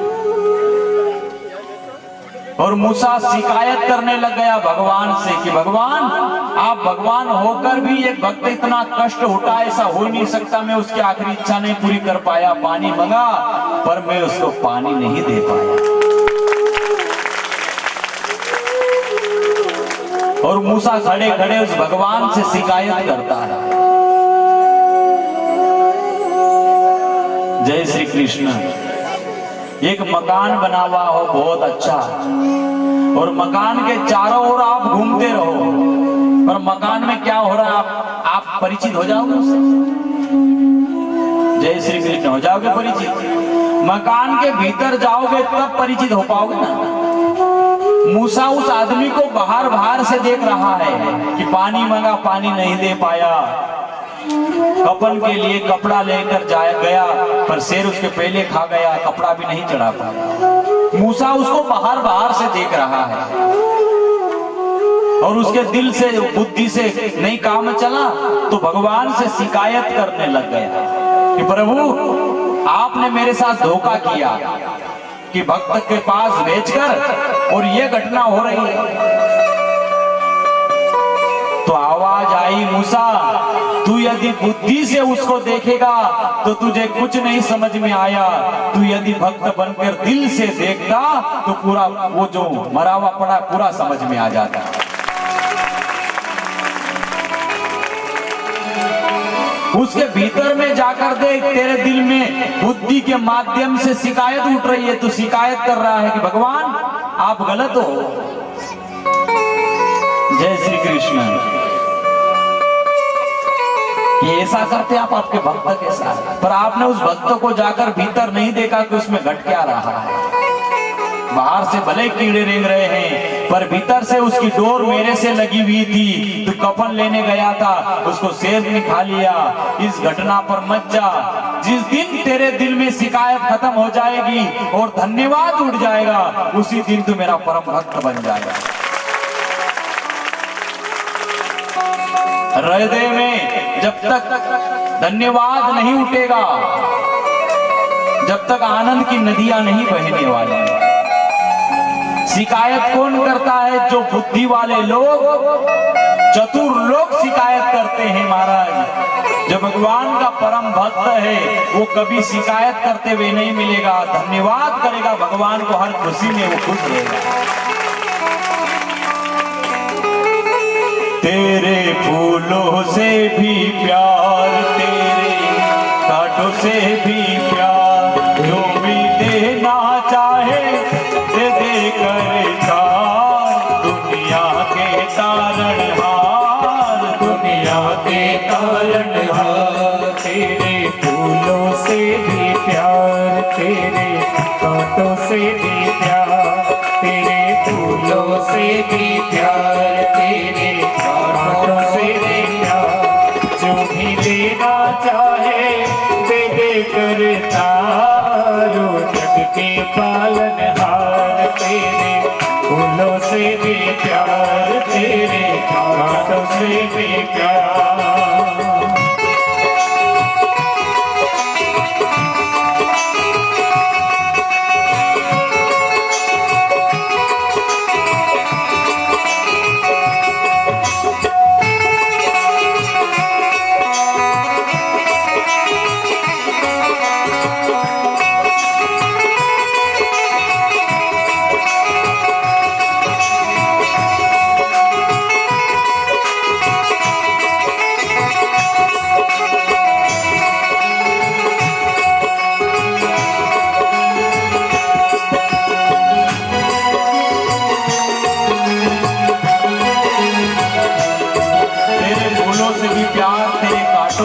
और मूसा शिकायत करने लग गया भगवान से कि भगवान आप भगवान होकर भी एक भक्त इतना कष्ट उठा, ऐसा हो नहीं सकता, मैं उसकी आखिरी इच्छा नहीं पूरी कर पाया। पानी मंगा पर मैं उसको पानी नहीं दे पाया। और मूसा खड़े खड़े उस भगवान से शिकायत करता है। जय श्री कृष्ण। एक मकान बना हुआ हो बहुत अच्छा, और मकान के चारों ओर आप घूमते रहो, पर मकान में क्या हो रहा है आप परिचित हो जाओगे उससे। जय श्री कृष्ण। हो जाओगे परिचित। मकान के भीतर जाओगे तब परिचित हो पाओगे ना। मूसा उस आदमी को बाहर बाहर से देख रहा है कि पानी मांगा, पानी नहीं दे पाया। कफन के लिए कपड़ा लेकर जाया गया, पर शेर उसके पहले खा गया, कपड़ा भी नहीं चढ़ा पाया। मूसा उसको बाहर बाहर से देख रहा है, और उसके दिल से बुद्धि से नहीं काम चला, तो भगवान से शिकायत करने लग गया कि प्रभु आपने मेरे साथ धोखा किया कि भक्त के पास भेजकर और ये घटना हो रही है। तो आवाज आई, मूसा तू यदि बुद्धि से उसको देखेगा तो तुझे कुछ नहीं समझ में आया, तू यदि भक्त बनकर दिल से देखता तो पूरा वो जो मरा हुआ पड़ा पूरा समझ में आ जाता। उसके भीतर में जाकर देख, तेरे दिल में बुद्धि के माध्यम से शिकायत उठ रही है, तू शिकायत कर रहा है कि भगवान आप गलत हो। जय श्री कृष्ण। ये ऐसा करते आप आपके भक्त के साथ, पर आपने उस भक्त को जाकर भीतर नहीं देखा कि उसमें घट क्या रहा है। बाहर से भले कीड़े रेंग रहे हैं, पर भीतर से उसकी डोर मेरे से लगी हुई थी। तू कफन लेने गया था, उसको शेर ने खा लिया। इस घटना पर मत जा। जिस दिन तेरे दिल में शिकायत खत्म हो जाएगी और धन्यवाद उठ जाएगा, उसी दिन तू मेरा परम भक्त बन जाएगा। हृदय में जब तक धन्यवाद नहीं उठेगा, जब तक आनंद की नदियां नहीं बहने वाली। शिकायत कौन करता है? जो बुद्धि वाले लोग, चतुर लोग शिकायत करते हैं महाराज। जो भगवान का परम भक्त है वो कभी शिकायत करते हुए नहीं मिलेगा, धन्यवाद करेगा भगवान को, हर खुशी में वो खुश रहेगा। तेरे फूलों से भी प्यार, तेरे कांटों से भी प्यार, जो भी देना चाहे दे दे कर तार। दुनिया के तारणहार, दुनिया के तारणहार, से भी प्यार, तेरे कांटों से भी प्यार, तेरे फूलों से भी प्यार, तेरे कांटों से भी प्यार। जो भी देना चाहे दे दे करता रो, जग के पालनहार, तेरे फूलों से भी प्यार, तेरे कांटों से भी प्यार।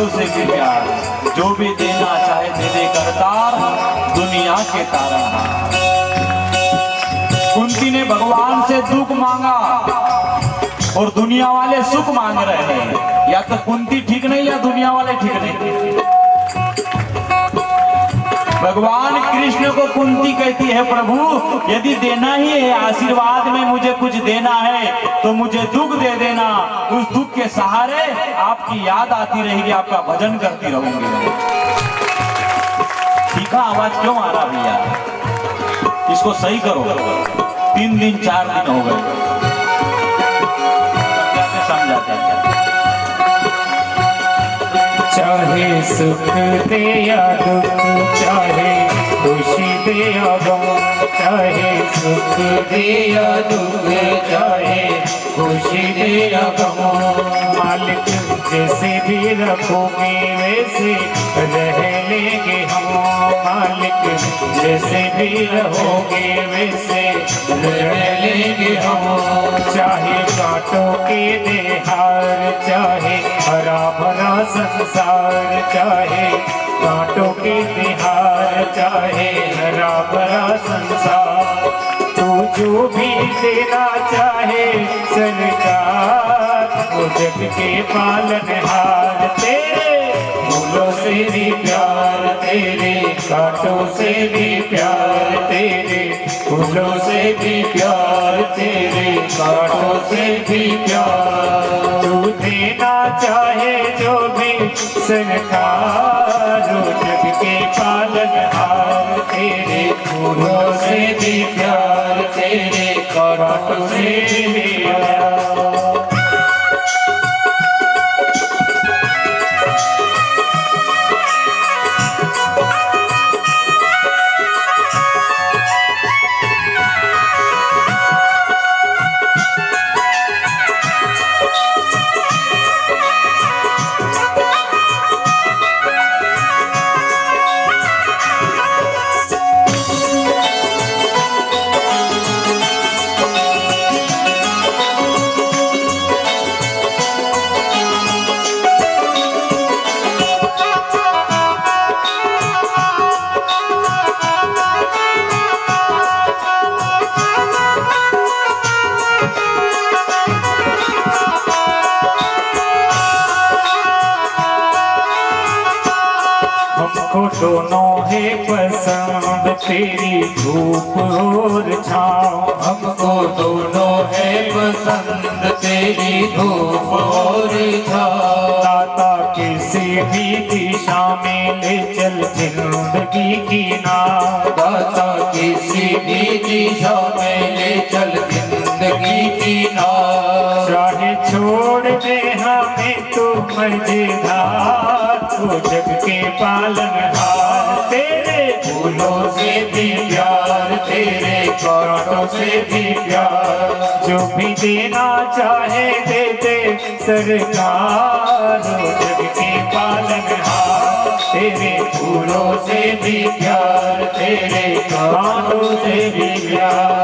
से भी प्यार, जो भी देना चाहे दे दे करतार, दुनिया के तारनहार। कुंती ने भगवान से दुख मांगा और दुनिया वाले सुख मांग रहे हैं। या तो कुंती ठीक नहीं या दुनिया वाले ठीक नहीं। भगवान कृष्ण को कुंती कहती है, प्रभु यदि देना ही है, आशीर्वाद में मुझे कुछ देना है तो मुझे दुख दे देना। उस दुख के सहारे आपकी याद आती रहेगी, आपका भजन करती रहूंगी। तीखा आवाज क्यों आ रहा भैया? इसको सही करो। 3 दिन 4 दिन हो गए, समझाते हैं। चाहे सुख दे या दुख, चाहे खुशी दे या गम, चाहे सुख दे या दुख, चाहे खुशी दे या गम। मालिक जैसे भी रखोगे वैसे रह लेंगे हम, मालिक जैसे भी रहोगे वैसे रह लेंगे हम। चाहे कांटों के देहार, चाहे हरा भरा संसार, चाहे कांटों के बिहार, चाहे हरा भरा संसार। तू जो भी देना चाहे सरकार, वो जग के पालनहार, तेरे फूलों से भी प्यार, तेरे कांटों से भी प्यार, तेरे फूलों से भी प्यार, तेरे कांटों से भी प्यार। तू देना चाहे जो भी सरकार, जग के पालनहार, तेरे फूलों से भी प्यार, तेरे कांटों से भी प्यार। हमको दोनों है पसंद, तेरी धूप और छाँव। हमको दोनों है पसंद, तेरी धूप और छाँव। दाता किसी भी दिशा में ले चल जिंदगी की नाव, दाता किसी भी दिशा में ले चल जिंदगी की नाव। चाहे छोड़ दे हमें तो मजेदार, तो जग के पालनहार, तेरे फूलों से भी प्यार, तेरे कांटों से भी प्यार। जो भी देना चाहे दे दे सरकार, जग के पालनहार, तेरे फूलों से भी प्यार, तेरे कांटों से भी प्यार।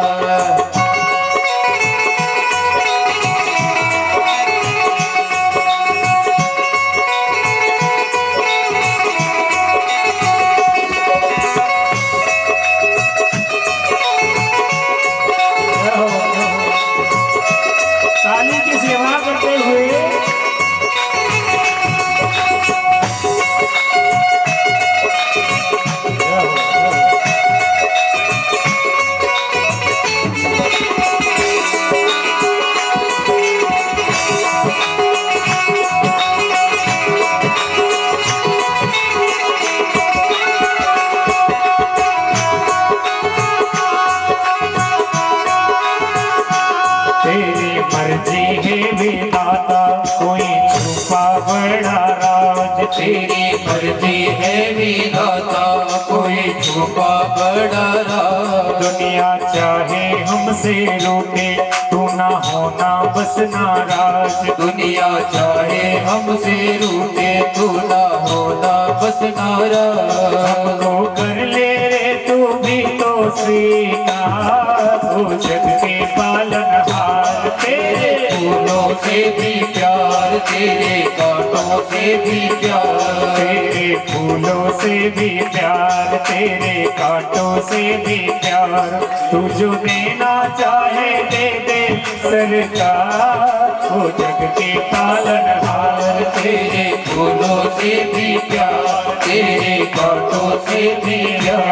का बड़ा राज। दुनिया चाहे हमसे रूठे, तू ना होना बस नाराज। दुनिया चाहे हमसे रूठे, तू ना होना बस नाराज। हमको कर ले रे तू भी तो स्वीकार, तू जग के पालनहार। तेरे फूलों से भी प्यार, तेरे कांटों से भी प्यार। तेरे फूलों से भी प्यार, तेरे कांटों से भी प्यार। तू जो देना चाहे दे दे सरकार, वो जग के पालनहार। तेरे फूलों से भी प्यार, तेरे कांटों से भी प्यार।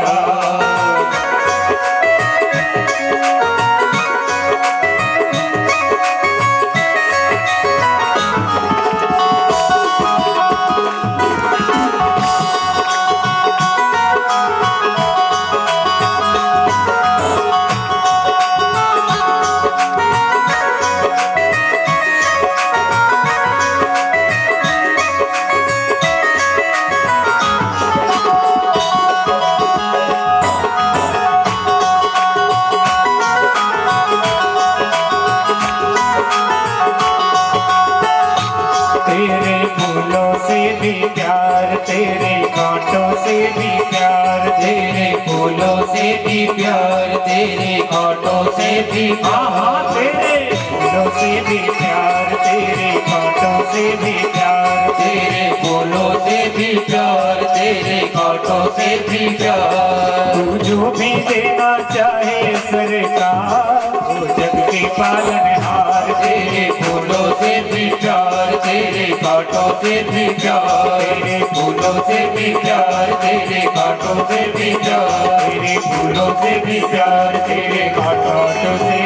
तेरे फूलों से भी प्यार, तेरे कांटों से भी प्यार। तेरे फूलों से भी प्यार, तेरे कांटों से भी हाँ तेरे फूलों से भी प्यार, तेरे कांटों से भी प्यार। तेरे फूलों से भी प्यार, तेरे कांटों से भी प्यार। तू जो भी देना चाहे सरकार, वो जग के पालनहार। तेरे फूलों से भी प्यार, तेरे कांटों से भी प्यार। तेरे फूलों से भी प्यार, तेरे कांटों से भी प्यार। तेरे फूलों से भी प्यार, तेरे कांटों से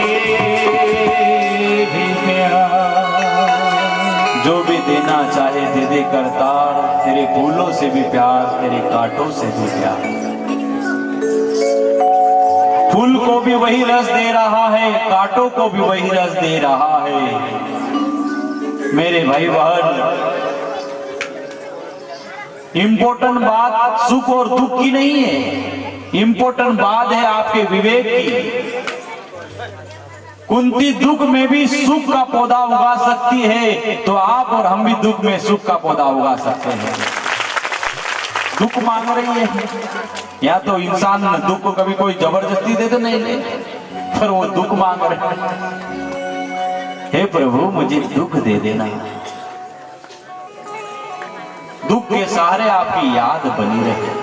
भी प्यार। जो भी देना चाहे दे दे करतार, तेरे फूलों से भी प्यार, तेरे कांटों से भी प्यार। फूल को भी वही रस दे रहा है, कांटों को भी वही रस दे रहा है। मेरे भाई बहन, इंपॉर्टेंट बात सुख और दुख की नहीं है, इंपॉर्टेंट बात है आपके विवेक की। कुंती दुख में भी सुख का पौधा उगा सकती है, तो आप और हम भी दुख में सुख का पौधा उगा सकते हैं। दुख मांग रही है, या तो इंसान दुख को कभी कोई जबरदस्ती दे तो नहीं ले, पर वो दुख मांग रहे। हे प्रभु मुझे दुख दे देना, दुख के सहारे आपकी याद बनी रहे।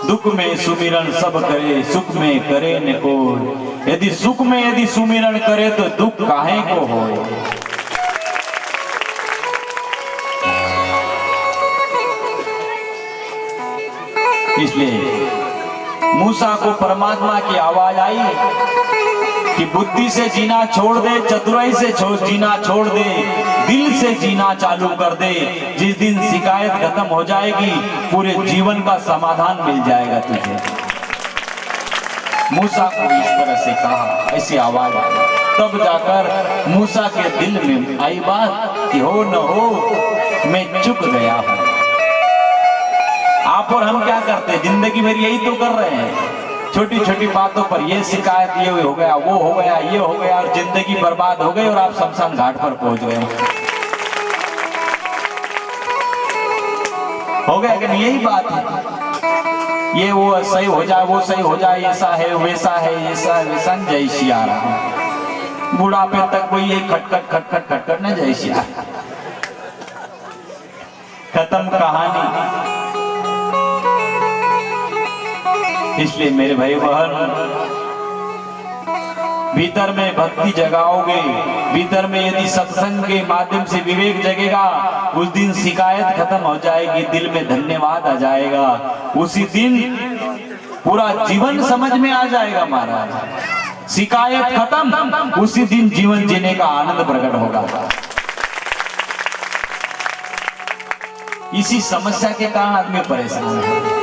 दुख में सुमिरन सब करे, सुख में करे न कोई। यदि सुख में यदि सुमिरन करे, तो दुख काहे को होए। इसलिए मूसा को परमात्मा की आवाज आई कि बुद्धि से जीना छोड़ दे, चतुराई से जीना छोड़ दे, दिल से जीना चालू कर दे। जिस दिन शिकायत खत्म हो जाएगी, पूरे जीवन का समाधान मिल जाएगा तुझे। मूसा को इस तरह से कहा, ऐसी आवाज आई। तब जाकर मूसा के दिल में आई बात कि हो न हो, मैं चुक गया हूं। आप और हम क्या करते हैं, जिंदगी मेरी यही तो कर रहे हैं। छोटी छोटी बातों पर ये शिकायत, ये हो गया, वो हो गया, ये हो गया, और जिंदगी बर्बाद हो गई और आप शमशान घाट पर पहुंच गए। हो गया कि नहीं, यही बात है। ये वो सही हो जाए, वो सही हो जाए, ऐसा है वैसा है, ऐसा वैसा। जय सिया राम। बुढ़ापे तक कोई यही खटखट खटखट खटखट न, जय सिया। खत्म कहानी। इसलिए मेरे भाई बहन, भीतर में भक्ति जगाओगे, भीतर में यदि सत्संग के माध्यम से विवेक जगेगा, उस दिन शिकायत खत्म हो जाएगी, दिल में धन्यवाद आ जाएगा। उसी दिन पूरा जीवन समझ में आ जाएगा महाराज। शिकायत खत्म, उसी दिन जीवन जीने का आनंद प्रकट होगा। इसी समस्या के कारण आदमी परेशान है।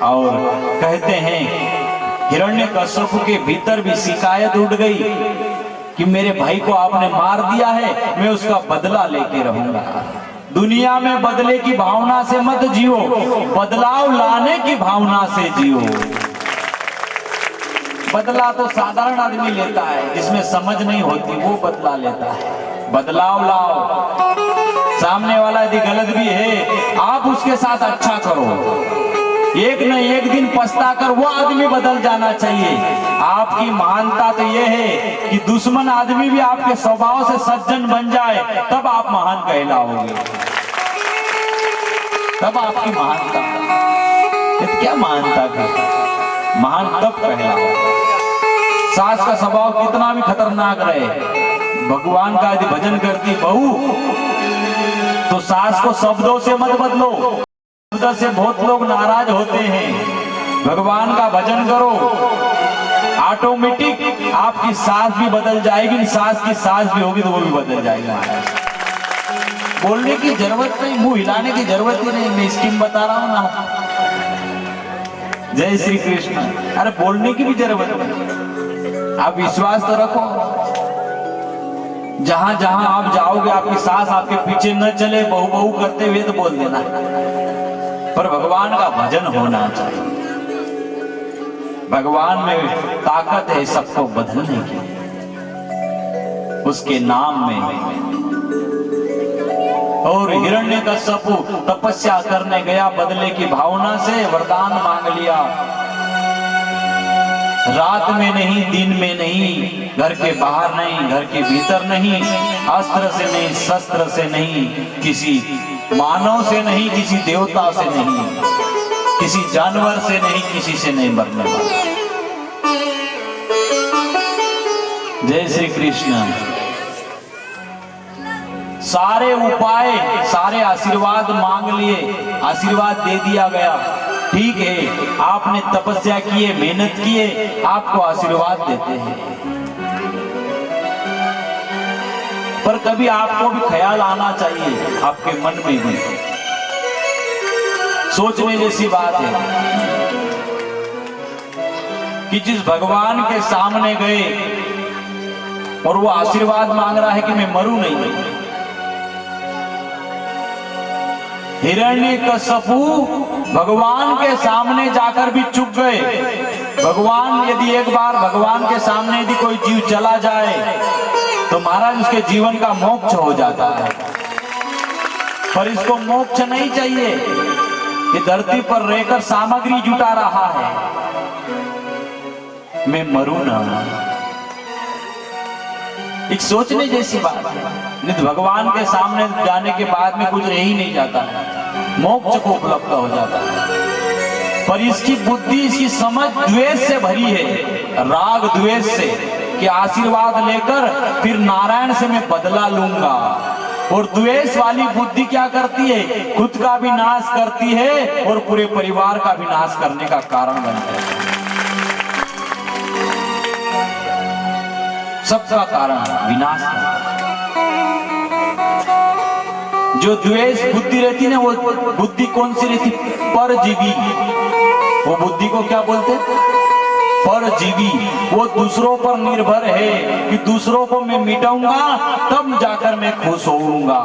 और कहते हैं हिरण्यकश्यप के भीतर भी शिकायत उठ गई कि मेरे भाई को आपने मार दिया है, मैं उसका बदला लेके रहूंगा। दुनिया में बदले की भावना से मत जियो, बदलाव लाने की भावना से जियो। बदला तो साधारण आदमी लेता है, जिसमें समझ नहीं होती वो बदला लेता है। बदलाव लाओ। सामने वाला यदि गलत भी है, आप उसके साथ अच्छा करो। एक न एक दिन पछता कर वो आदमी बदल जाना चाहिए। आपकी महानता तो यह है कि दुश्मन आदमी भी आपके स्वभाव से सज्जन बन जाए, तब आप महान कहलाओगे। तब आपकी महानता, क्या महानता की महान तब कहलाओगे। सास का स्वभाव कितना भी खतरनाक रहे, भगवान का यदि भजन करती बहू, तो सास को शब्दों से मत बदलो। शब्द से बहुत लोग नाराज होते हैं। भगवान का भजन करो, ऑटोमेटिक आपकी सास भी बदल जाएगी। सास की सास भी होगी तो वो भी बदल जाएगा। बोलने की जरूरत नहीं, मुंह हिलाने की जरूरत ही नहीं। मैं स्कीम बता रहा हूं ना। जय श्री कृष्ण। अरे बोलने की भी जरूरत नहीं, आप विश्वास तो रखो। जहां जहां आप जाओगे, आपकी सास आपके पीछे न चले, बहू बहू करते हुए तो बोल देना, पर भगवान का भजन होना चाहिए। भगवान में ताकत है सबको बदलने की, उसके नाम में। और हिरण्यकश्यपु तपस्या करने गया, बदले की भावना से वरदान मांग लिया। रात में नहीं, दिन में नहीं, घर के बाहर नहीं, घर के भीतर नहीं, अस्त्र से नहीं, शस्त्र से नहीं, किसी मानव से नहीं, किसी देवता से नहीं, किसी जानवर से नहीं, किसी से नहीं मरने वाला। जय श्री कृष्ण। सारे उपाय, सारे आशीर्वाद मांग लिए, आशीर्वाद दे दिया गया। ठीक है, आपने तपस्या की है, मेहनत की है, आपको आशीर्वाद देते हैं। पर कभी आपको भी ख्याल आना चाहिए, आपके मन में भी सोचने जैसी बात है कि जिस भगवान के सामने गए और वो आशीर्वाद मांग रहा है कि मैं मरूं नहीं। हिरण्यकश्यपु भगवान के सामने जाकर भी चुप गए। भगवान, यदि एक बार भगवान के सामने यदि कोई जीव चला जाए तो महाराज उसके जीवन का मोक्ष हो जाता है। पर इसको मोक्ष नहीं चाहिए, ये धरती पर रहकर सामग्री जुटा रहा है। मैं मरूं ना, एक सोचने जैसी बात है। नहीं भगवान के सामने जाने के बाद में कुछ रह ही नहीं जाता, मोक्ष को उपलब्ध हो जाता है। पर इसकी बुद्धि, इसकी समझ द्वेष से भरी है, राग द्वेष से, कि आशीर्वाद लेकर फिर नारायण से मैं बदला लूंगा। और द्वेष वाली बुद्धि क्या करती है, खुद का भी नाश करती है और पूरे परिवार का भी नाश करने का कारण बनता है। सबका कारण विनाश है। जो द्वेष बुद्धि रहती है ना, वो बुद्धि कौन सी रहती, परजीवी। वो बुद्धि को क्या बोलते, परजीवी। वो दूसरों पर निर्भर है कि दूसरों को मैं मिटाऊंगा तब जाकर मैं खुश होऊंगा,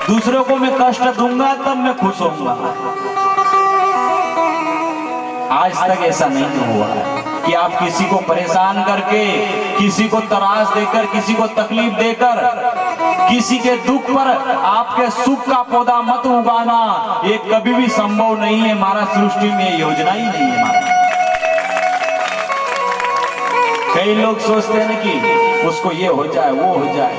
दूसरों को मैं कष्ट दूंगा तब मैं खुश होऊंगा। आज तक ऐसा नहीं हुआ है कि आप किसी को परेशान करके, किसी को तरास देकर, किसी को तकलीफ देकर, किसी के दुख पर आपके सुख का पौधा मत उगाना। ये कभी भी संभव नहीं है। हमारा सृष्टि में योजना ही नहीं है हमारा। कई लोग सोचते हैं कि उसको ये हो जाए, वो हो जाए।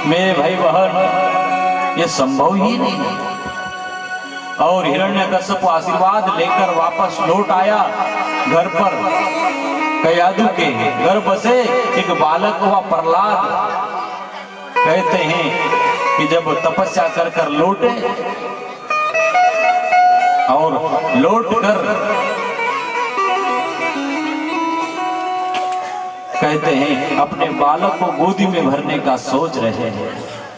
मेरे भाई बहन, ये संभव ही नहीं है। और हिरण्यकश्यप आशीर्वाद लेकर वापस लौट आया घर पर। कयाधु के गर्भ से एक बालक हुआ प्रहलाद। कहते हैं कि जब तपस्या कर कर लौटे और लौट कर कहते हैं अपने बालक को गोदी में भरने का सोच रहे हैं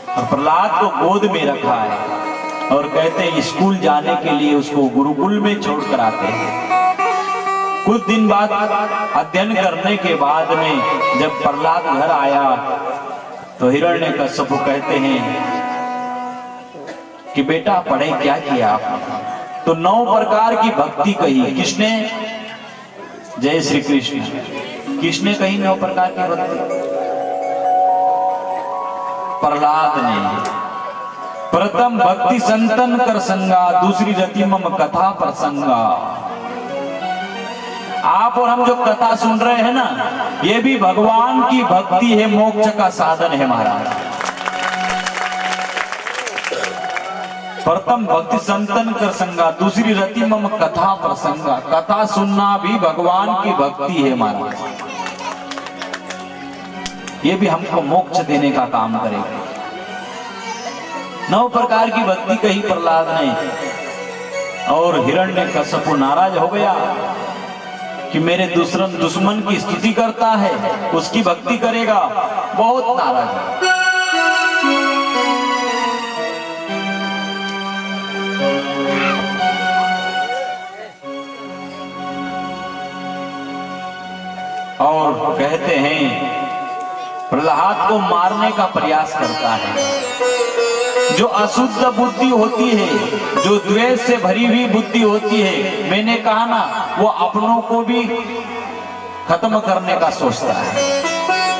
और प्रहलाद को गोद में रखा है। और कहते हैं स्कूल जाने के लिए उसको गुरुकुल में छोड़कर आते हैं। कुछ दिन बाद अध्ययन करने के बाद में जब प्रहलाद घर आया तो हिरण्यकश्यप कहते हैं कि बेटा पढ़े क्या किया आपने? तो 9 प्रकार की भक्ति कही किसने? जय श्री कृष्ण। किसने कही 9 प्रकार की भक्ति? प्रहलाद ने। प्रथम भक्ति संतन कर संगा, दूसरी रति मम कथा प्रसंगा। आप और हम जो कथा सुन रहे हैं ना, ये भी भगवान की भक्ति है, मोक्ष का साधन है महाराज। प्रथम भक्ति संतन कर संगा, दूसरी रति मम कथा प्रसंगा। कथा सुनना भी भगवान की भक्ति है महाराज। ये भी हमको मोक्ष देने का काम करेगा। 9 प्रकार की भक्ति कही प्रहलाद ने और हिरण्यकश्यप नाराज हो गया कि मेरे दुश्मन की स्तुति करता है, उसकी भक्ति करेगा। बहुत नाराज है। और कहते हैं प्रहलाद को मारने का प्रयास करता है। जो अशुद्ध बुद्धि होती है, जो द्वेष से भरी हुई बुद्धि होती है, मैंने कहा ना, वो अपनों को भी खत्म करने का सोचता है,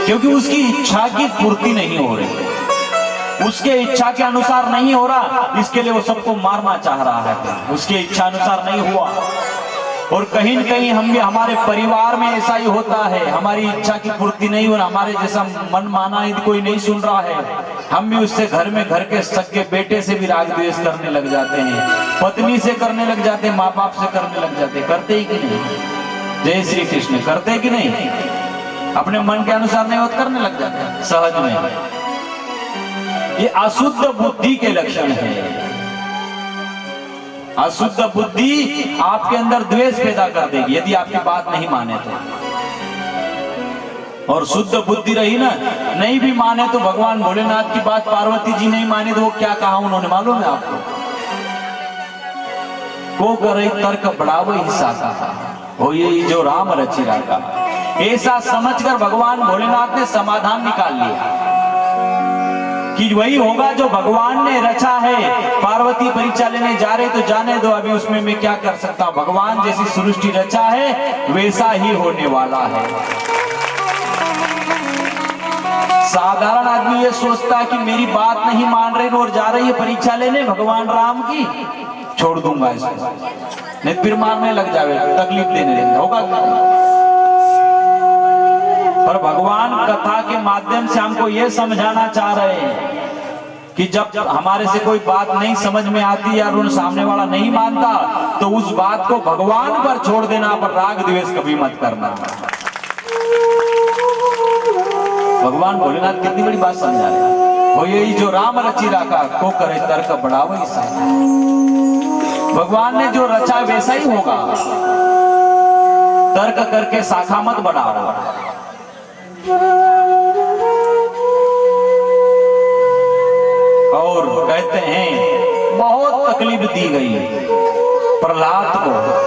क्योंकि उसकी इच्छा की पूर्ति नहीं हो रही, उसके इच्छा के अनुसार नहीं हो रहा, इसके लिए वो सबको मारना चाह रहा है। उसके इच्छा अनुसार नहीं हुआ। और कहीं न कहीं हम भी, हमारे परिवार में ऐसा ही होता है, हमारी इच्छा की पूर्ति नहीं हो रहा, हमारे जैसा मन माना यदि कोई नहीं सुन रहा है, हम भी उससे घर में, घर के सगे बेटे से भी राग द्वेष करने लग जाते हैं, पत्नी से करने लग जाते हैं, माँ बाप से करने लग जाते हैं। करते ही कि नहीं? जय श्री कृष्ण। करते कि नहीं? अपने मन के अनुसार नहीं होता, करने लग जाते हैं सहज में। ये अशुद्ध बुद्धि के लक्षण है। अशुद्ध बुद्धि आपके अंदर द्वेष पैदा कर देगी यदि आपकी बात नहीं माने तो। और शुद्ध बुद्धि रही ना, नहीं भी माने तो भगवान भोलेनाथ की बात पार्वती जी नहीं माने तो वो क्या कहा उन्होंने मालूम है आपको? को करे तर्क बढ़ावो हिस्सा का, हो ये जो राम रचिरा का। ऐसा समझकर भगवान भोलेनाथ ने समाधान निकाल लिया कि वही होगा जो भगवान ने रचा है। पार्वती परीक्षा लेने जा रहे तो जाने दो, अभी उसमें मैं क्या कर सकता हूं। भगवान जैसी सृष्टि रचा है वैसा ही होने वाला है। साधारण आदमी ये सोचता है कि मेरी बात नहीं मान रही और जा रही है परीक्षा लेने भगवान राम की, छोड़ दूंगा इसको, नहीं फिर मारने लग जाए, तकलीफ देने लगेगा, होगा क्या? पर भगवान कथा के माध्यम से हमको ये समझाना चाह रहे हैं कि जब हमारे से कोई बात नहीं समझ में आती या उन सामने वाला नहीं मानता तो उस बात को भगवान पर छोड़ देना, पर राग द्वेष कभी मत करना। भगवान भोलेनाथ कितनी बड़ी बात समझा रहे हैं। वो यही जो राम रची राखा, को करे तर्क बढ़ावो हिस्सा। भगवान ने जो रचा वैसा ही होगा, तर्क करके शाखा मत बढ़ाओ। और कहते हैं बहुत तकलीफ दी गई प्रहलाद को।